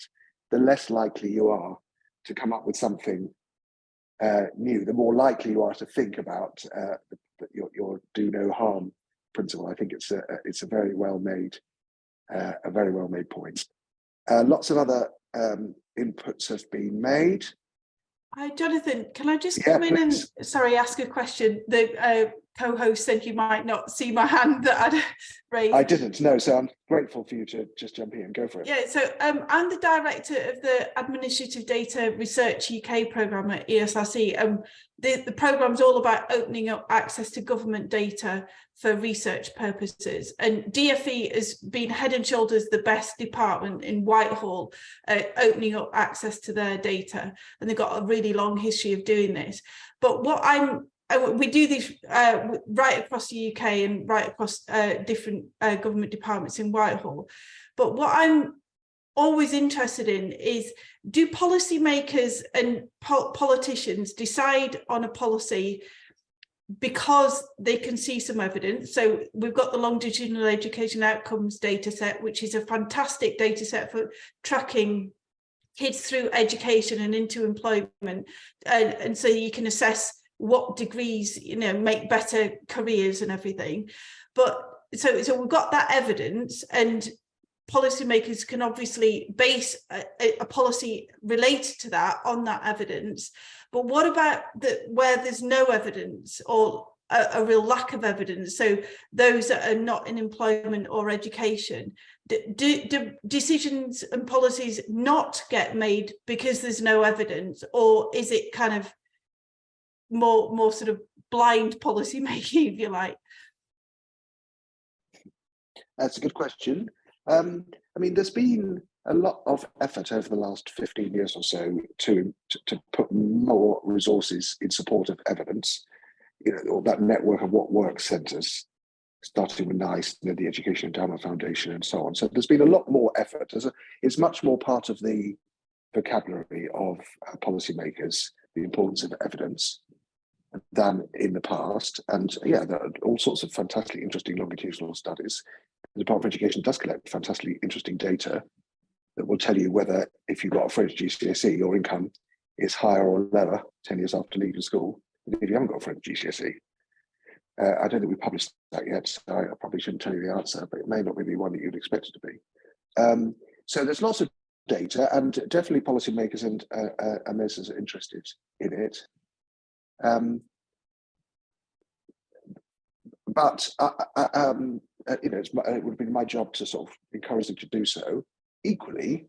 the less likely you are to come up with something new, the more likely you are to think about your do no harm principle. I think it's a very well made point. Lots of other inputs have been made. Hi, Jonathan, can I just come in and, ask a question? The co-host said you might not see my hand that I'd raised. I didn't, no, so I'm grateful for you to just jump in and go for it. Yeah, so I'm the director of the Administrative Data Research UK programme at ESRC. The programme's all about opening up access to government data for research purposes, and DFE has been head and shoulders the best department in Whitehall at opening up access to their data, and they've got a really long history of doing this. But we do this right across the UK and right across different government departments in Whitehall. But what I'm always interested in is, do policymakers and politicians decide on a policy because they can see some evidence? So we've got the longitudinal education outcomes data set, which is a fantastic data set for tracking kids through education and into employment, and so you can assess what degrees make better careers and everything. But so we've got that evidence, and policymakers can obviously base a policy related to that on that evidence. But what about where there's no evidence or a real lack of evidence? So those that are not in employment or education, do decisions and policies not get made because there's no evidence, or is it kind of more sort of blind policy making, if you like? That's a good question. There's been a lot of effort over the last 15 years or so to put more resources in support of evidence, or that network of what works centres, starting with NICE, the Education Endowment Foundation, and so on. So there's been a lot more effort. It's much more part of the vocabulary of policymakers, the importance of evidence, than in the past. And yeah, there are all sorts of fantastically interesting longitudinal studies. The Department of Education does collect fantastically interesting data that will tell you whether, if you've got a French GCSE, your income is higher or lower 10 years after leaving school than if you haven't got a French GCSE. I don't think we've published that yet, so I probably shouldn't tell you the answer, but it may not be the one that you'd expect it to be. So there's lots of data, and definitely policymakers and ministers are interested in it. But it would be my job to sort of encourage them to do so. Equally,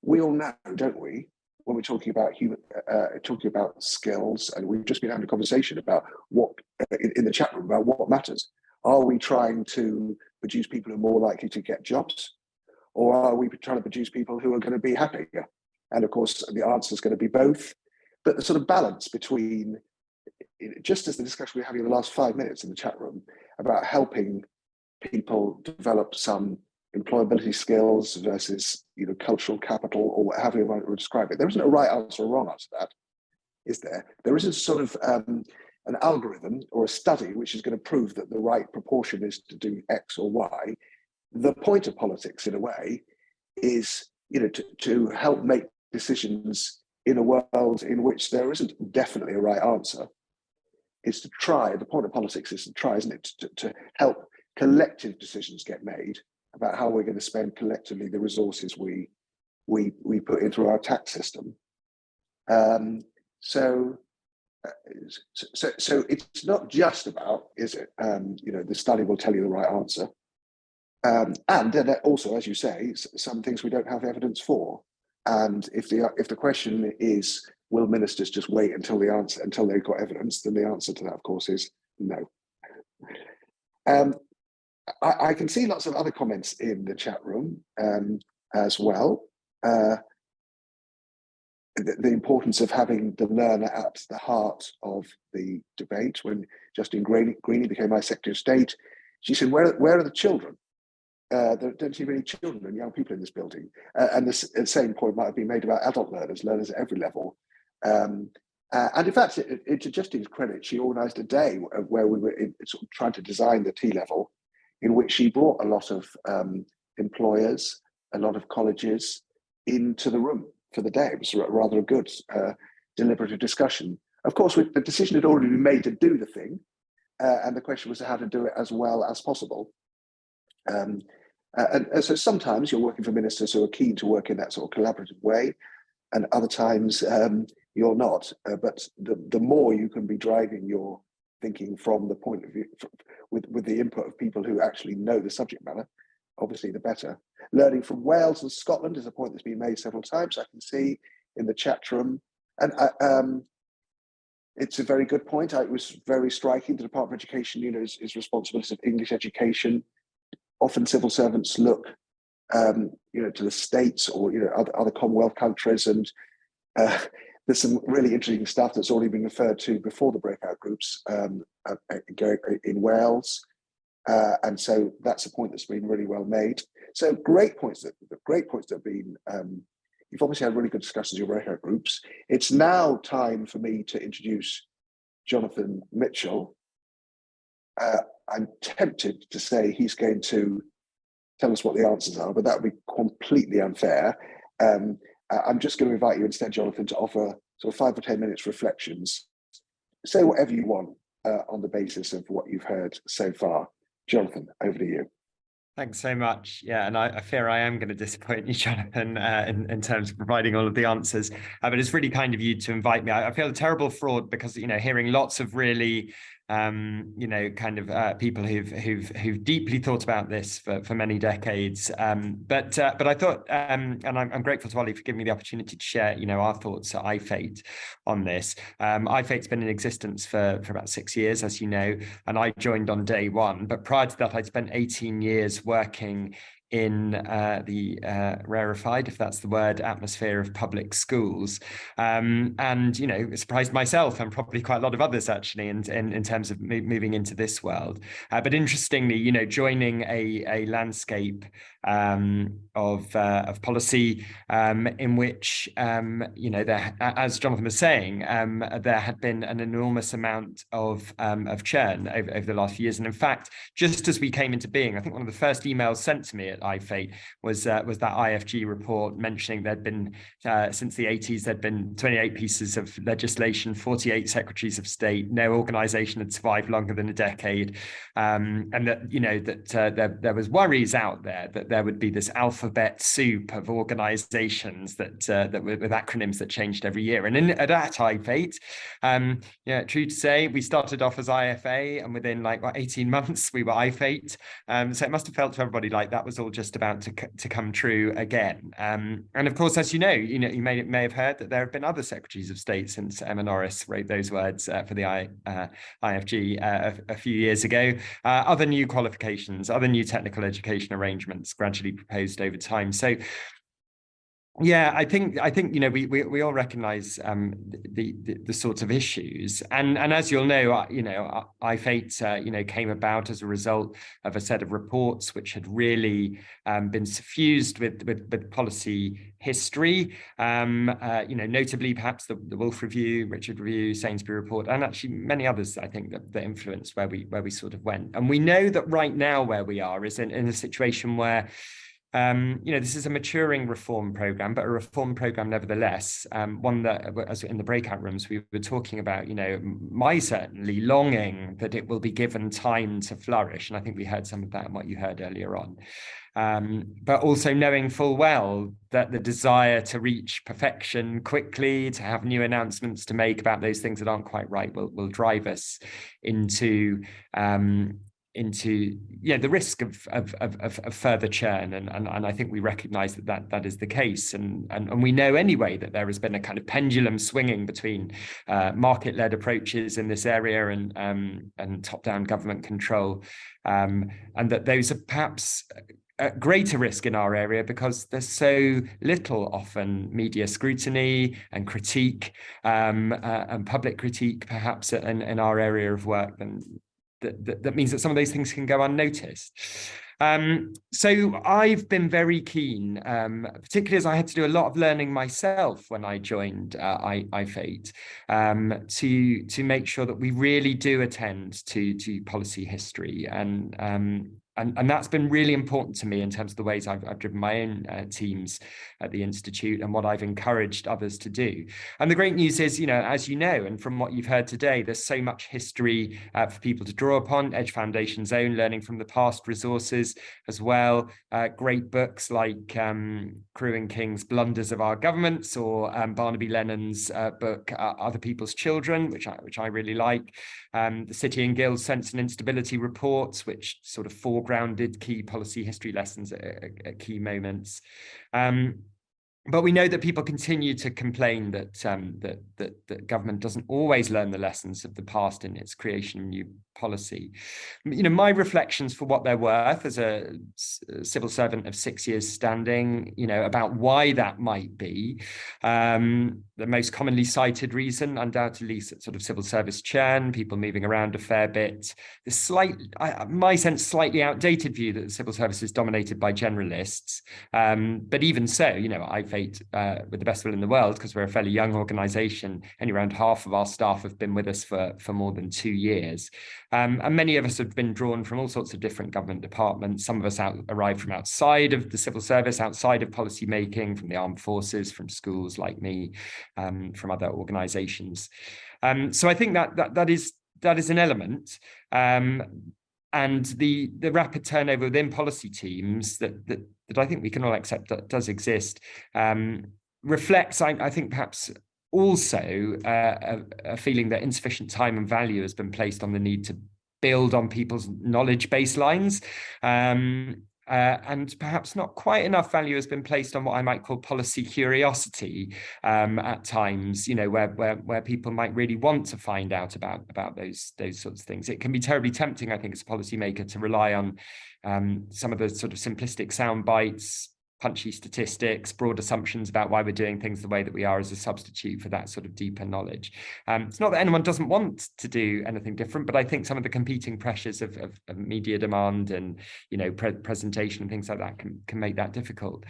we all know, don't we, when we're talking about skills, and we've just been having a conversation about what in the chat room about what matters. Are we trying to produce people who are more likely to get jobs, or are we trying to produce people who are going to be happier? And of course, the answer is going to be both. But the sort of balance between, just as the discussion we're having in the last 5 minutes in the chat room about helping people develop some employability skills versus cultural capital, or however you want to describe it. There isn't a right answer or wrong answer to that, is there? There isn't sort of an algorithm or a study which is going to prove that the right proportion is to do X or Y. The point of politics, in a way, is to help make decisions in a world in which there isn't definitely a right answer. is to try, the point of politics is to try, isn't it, to help collective decisions get made about how we're going to spend collectively the resources we put in through our tax system. So it's not just about, is it, the study will tell you the right answer. And then also, as you say, some things we don't have evidence for. And if the question is, will ministers just wait until they've got evidence, then the answer to that, of course, is no. I can see lots of other comments in the chat room as well. The importance of having the learner at the heart of the debate. When Justine Greening became my Secretary of State, she said, where are the children? There don't seem any children and young people in this building. And the same point might have been made about adult learners at every level. And in fact, to Justine's credit, she organised a day where we were sort of trying to design the T-level, in which she brought a lot of employers, a lot of colleges into the room for the day. It was rather a good deliberative discussion. Of course, the decision had already been made to do the thing, and the question was how to do it as well as possible. And so sometimes you're working for ministers who are keen to work in that sort of collaborative way, and other times you're not. But the more you can be driving your thinking from the point of view, with the input of people who actually know the subject matter, obviously the better. Learning from Wales and Scotland is a point that's been made several times, I can see in the chat room. And it's a very good point. It was very striking. The Department of Education, is responsibility of English education. Often civil servants look, to the States or other Commonwealth countries, and there's some really interesting stuff that's already been referred to before the breakout groups in Wales, and so that's a point that's been really well made. So great points that have been. You've obviously had really good discussions in your breakout groups. It's now time for me to introduce Jonathan Mitchell. I'm tempted to say he's going to tell us what the answers are, but that would be completely unfair. I'm just going to invite you instead, Jonathan, to offer sort of 5 or 10 minutes reflections. Say whatever you want on the basis of what you've heard so far. Jonathan, over to you. Thanks so much. Yeah, and I fear I am going to disappoint you, Jonathan, in terms of providing all of the answers. But it's really kind of you to invite me. I feel a terrible fraud because, hearing lots of really people who've deeply thought about this for many decades. But I thought, and I'm grateful to Ollie for giving me the opportunity to share, our thoughts at iFate on this. iFate's been in existence for about 6 years, as you know, and I joined on day one. But prior to that, I'd spent 18 years working in the rarefied, if that's the word, atmosphere of public schools. And, it surprised myself and probably quite a lot of others actually in terms of moving into this world. But interestingly, joining a landscape of policy in which, there, as Jonathan was saying, there had been an enormous amount of churn over the last few years. And in fact, just as we came into being, I think one of the first emails sent to me at iFate was that IFG report mentioning there'd been, since the 80s, there'd been 28 pieces of legislation, 48 secretaries of state, no organization had survived longer than a decade. And that, there was worries out there that there would be this alphabet soup of organizations that with acronyms that changed every year. And at iFate, true to say, we started off as IFA, and within 18 months we were iFate. So it must have felt to everybody like that was all just about to come true again. And of course, as you may have heard that there have been other secretaries of state since Emma Norris wrote those words for the IFG a few years ago. Other new qualifications, other new technical education arrangements gradually proposed over time. So yeah, I think we all recognise the sorts of issues, and as you'll know, iFate came about as a result of a set of reports which had really been suffused with policy history, notably perhaps the Wolf Review, Richard Review, Sainsbury Report, and actually many others I think that influenced where we sort of went. And we know that right now where we are is in a situation where This is a maturing reform program, but a reform program nevertheless, one that, as in the breakout rooms, we were talking about, my certainly longing that it will be given time to flourish. And I think we heard some of that in what you heard earlier on. But also knowing full well that the desire to reach perfection quickly, to have new announcements to make about those things that aren't quite right will drive us into the risk of further churn, and I think we recognise that is the case, and we know anyway that there has been a kind of pendulum swinging between market-led approaches in this area and top-down government control, and that those are perhaps at greater risk in our area because there's so little often media scrutiny and critique and public critique perhaps in our area of work than that means that some of those things can go unnoticed. So I've been very keen, particularly as I had to do a lot of learning myself when I joined IFATE, to make sure that we really do attend to policy history, and that's been really important to me in terms of the ways I've driven my own teams at the Institute and what I've encouraged others to do. And the great news is, as you know, and from what you've heard today, there's so much history for people to draw upon. Edge Foundation's own Learning from the Past resources as well. Great books like Crewe and King's Blunders of Our Governments, or Barnaby Lennon's book Other People's Children, which I really like. The City and Guilds Sense and Instability reports, which sort of foregrounded key policy history lessons at key moments. But we know that people continue to complain that that government doesn't always learn the lessons of the past in its creation of new policy. My reflections, for what they're worth, as a civil servant of 6 years standing, about why that might be. The most commonly cited reason, undoubtedly, sort of civil service churn, people moving around a fair bit. The my sense, slightly outdated view that the civil service is dominated by generalists. But even so, IFATE, with the best will in the world, because we're a fairly young organisation, only around half of our staff have been with us for more than 2 years. And many of us have been drawn from all sorts of different government departments. Some of us arrived from outside of the civil service, outside of policy making, from the armed forces, from schools like me, from other organisations. So I think that is an element. And the rapid turnover within policy teams that I think we can all accept that does exist reflects, I think, perhaps also a feeling that insufficient time and value has been placed on the need to build on people's knowledge baselines. And perhaps not quite enough value has been placed on what I might call policy curiosity at times, where people might really want to find out about those sorts of things. It can be terribly tempting, I think, as a policymaker, to rely on some of the sort of simplistic sound bites, punchy statistics, broad assumptions about why we're doing things the way that we are as a substitute for that sort of deeper knowledge. It's not that anyone doesn't want to do anything different, but I think some of the competing pressures of media demand and presentation and things like that can make that difficult.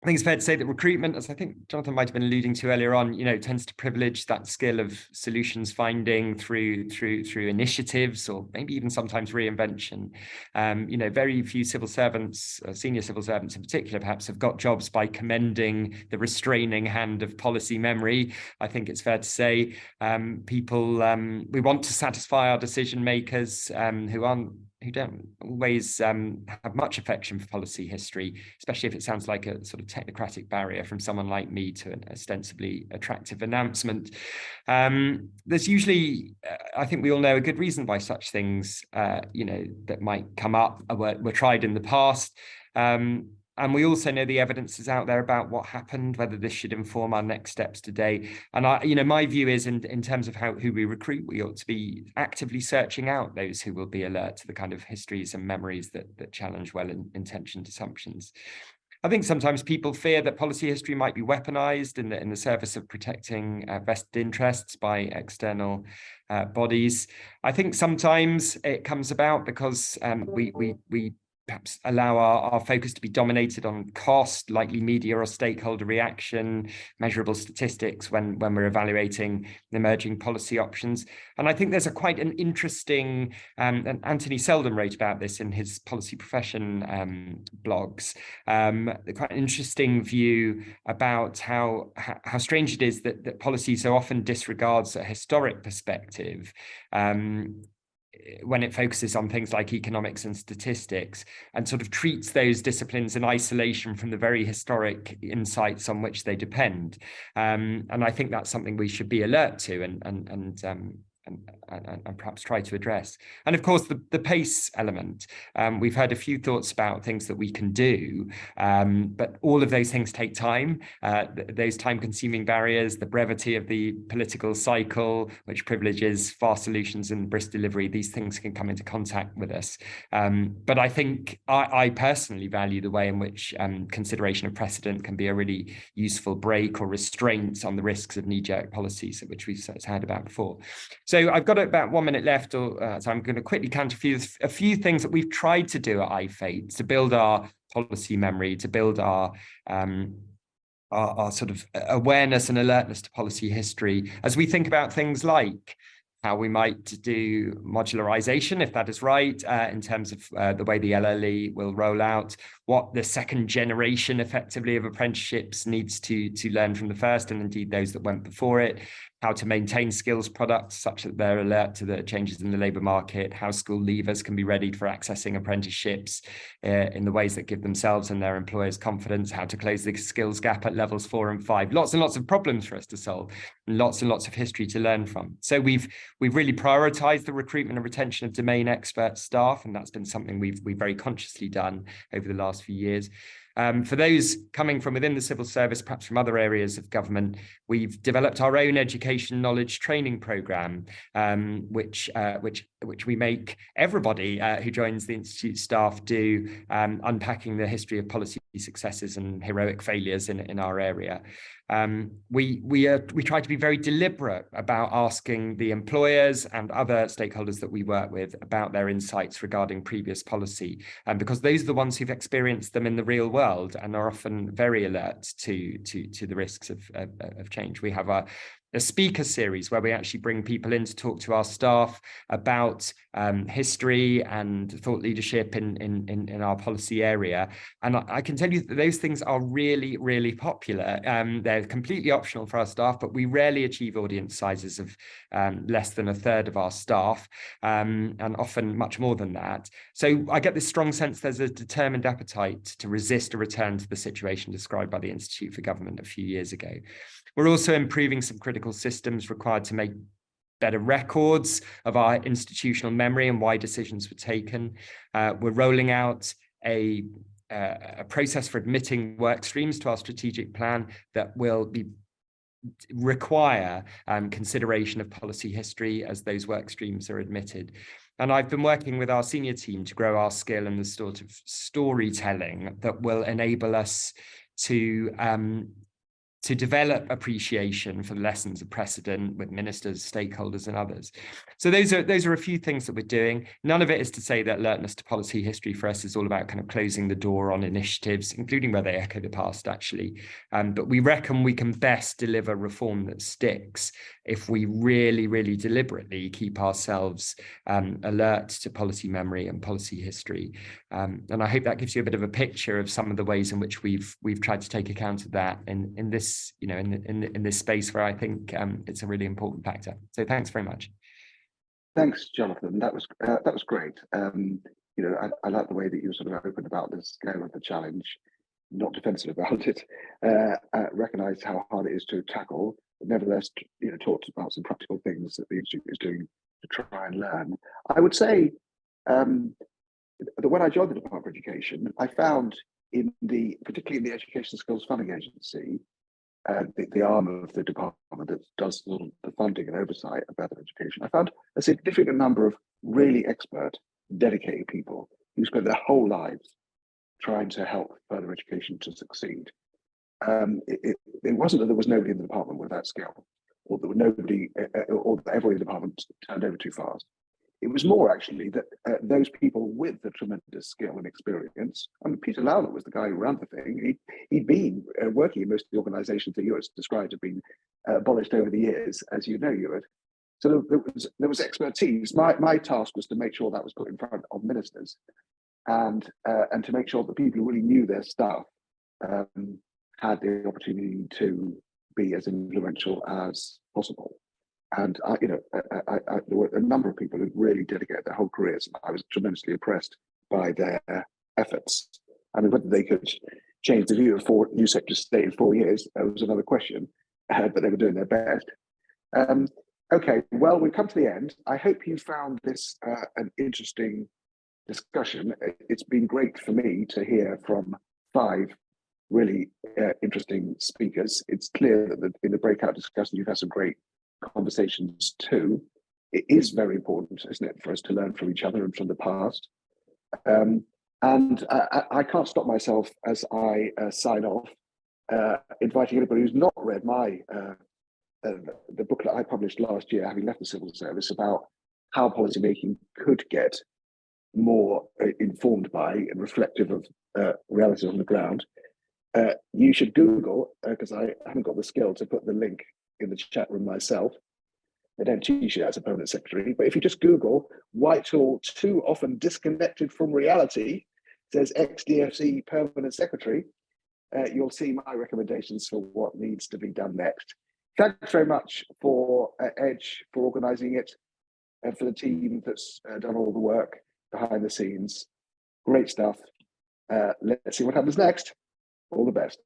I think it's fair to say that recruitment, as I think Jonathan might have been alluding to earlier on, tends to privilege that skill of solutions finding through initiatives, or maybe even sometimes reinvention. Very few civil servants, senior civil servants in particular, perhaps, have got jobs by commending the restraining hand of policy memory. I think it's fair to say we want to satisfy our decision makers who don't always have much affection for policy history, especially if it sounds like a sort of technocratic barrier from someone like me to an ostensibly attractive announcement. There's usually, I think we all know, a good reason why such things, that might come up were tried in the past. And we also know the evidence is out there about what happened, whether this should inform our next steps today. And my view is, in terms of who we recruit, we ought to be actively searching out those who will be alert to the kind of histories and memories that challenge well-intentioned assumptions. I think sometimes people fear that policy history might be weaponized in the service of protecting vested interests by external bodies. I think sometimes it comes about because we perhaps allow our focus to be dominated on cost, likely media or stakeholder reaction, measurable statistics when we're evaluating emerging policy options. And I think there's quite an interesting, and Anthony Selden wrote about this in his Policy Profession blogs, quite an interesting view about how strange it is that policy so often disregards a historic perspective when it focuses on things like economics and statistics, and sort of treats those disciplines in isolation from the very historic insights on which they depend. And I think that's something we should be alert to and perhaps try to address. And of course, the pace element. We've heard a few thoughts about things that we can do, but all of those things take time. Those time-consuming barriers, the brevity of the political cycle, which privileges fast solutions and brisk delivery, these things can come into contact with us. But I think I personally value the way in which consideration of precedent can be a really useful brake or restraint on the risks of knee-jerk policies, which we've had about before. So I've got about 1 minute left, so I'm going to quickly count a few things that we've tried to do at iFate to build our policy memory, to build our sort of awareness and alertness to policy history as we think about things like how we might do modularization, if that is right, in terms of the way the LLE will roll out, what the second generation effectively of apprenticeships needs to learn from the first, and indeed those that went before it, how to maintain skills products such that they're alert to the changes in the labour market, how school leavers can be ready for accessing apprenticeships in the ways that give themselves and their employers confidence, how to close the skills gap at levels 4 and 5. Lots and lots of problems for us to solve, and lots of history to learn from. So we've really prioritised the recruitment and retention of domain expert staff, and that's been something we've very consciously done over the last few years. For those coming from within the civil service, perhaps from other areas of government, we've developed our own education knowledge training programme, which we make everybody who joins the Institute staff do, unpacking the history of policy successes and heroic failures in our area. We try to be very deliberate about asking the employers and other stakeholders that we work with about their insights regarding previous policy, because those are the ones who've experienced them in the real world and are often very alert to the risks of change. We have a speaker series where we actually bring people in to talk to our staff about history and thought leadership in our policy area. And I can tell you that those things are really, really popular. They're completely optional for our staff, but we rarely achieve audience sizes of less than a third of our staff, and often much more than that. So I get this strong sense there's a determined appetite to resist a return to the situation described by the Institute for Government a few years ago. We're also improving some critical systems required to make better records of our institutional memory and why decisions were taken. We're rolling out a process for admitting work streams to our strategic plan that will require consideration of policy history as those work streams are admitted. And I've been working with our senior team to grow our skill in the sort of storytelling that will enable us to develop appreciation for the lessons of precedent with ministers, stakeholders, and others. So those are a few things that we're doing. None of it is to say that alertness to policy history for us is all about kind of closing the door on initiatives, including where they echo the past, actually. But we reckon we can best deliver reform that sticks if we really, really deliberately keep ourselves alert to policy memory and policy history. And I hope that gives you a bit of a picture of some of the ways in which we've tried to take account of that in this, in this space where I think it's a really important factor. So thanks very much. Thanks, Jonathan. That was great. I like the way that you sort of opened about the scale of the challenge, not defensive about it, recognise how hard it is to tackle, but nevertheless, talked about some practical things that the Institute is doing to try and learn. I would say that when I joined the Department for Education, I found particularly in the Education Skills Funding Agency, the arm of the department that does the funding and oversight of further education, I found a significant number of really expert, dedicated people who spent their whole lives trying to help further education to succeed. It wasn't that there was nobody in the department with that skill, or that nobody, or that everybody in the department turned over too fast. It was more actually that those people with the tremendous skill and experience. I mean, Peter Lowler was the guy who ran the thing. He'd been working in most of the organisations that Ewart described have been abolished over the years, as you know, Ewart. So there was expertise. My task was to make sure that was put in front of ministers, and to make sure that people who really knew their stuff had the opportunity to be as influential as possible. And there were a number of people who really dedicated their whole careers. And I was tremendously impressed by their efforts. I mean, whether they could change the view of 4 new secretaries of state in 4 years, that was another question. But they were doing their best. Okay, well, we've come to the end. I hope you found this an interesting discussion. It's been great for me to hear from 5 really interesting speakers. It's clear that in the breakout discussion, you've had some great conversations too. It is very important, isn't it, for us to learn from each other and from the past. And I can't stop myself as I sign off, inviting anybody who's not read the booklet I published last year, having left the civil service, about how policymaking could get more informed by and reflective of realities on the ground. You should Google, because I haven't got the skill to put the link in the chat room myself. They don't teach you as a permanent secretary, but if you just Google Whitehall too often disconnected from reality, says ex-DFC permanent secretary, you'll see my recommendations for what needs to be done next. Thanks very much for Edge for organising it, and for the team that's done all the work behind the scenes. Great stuff. Let's see what happens next. All the best.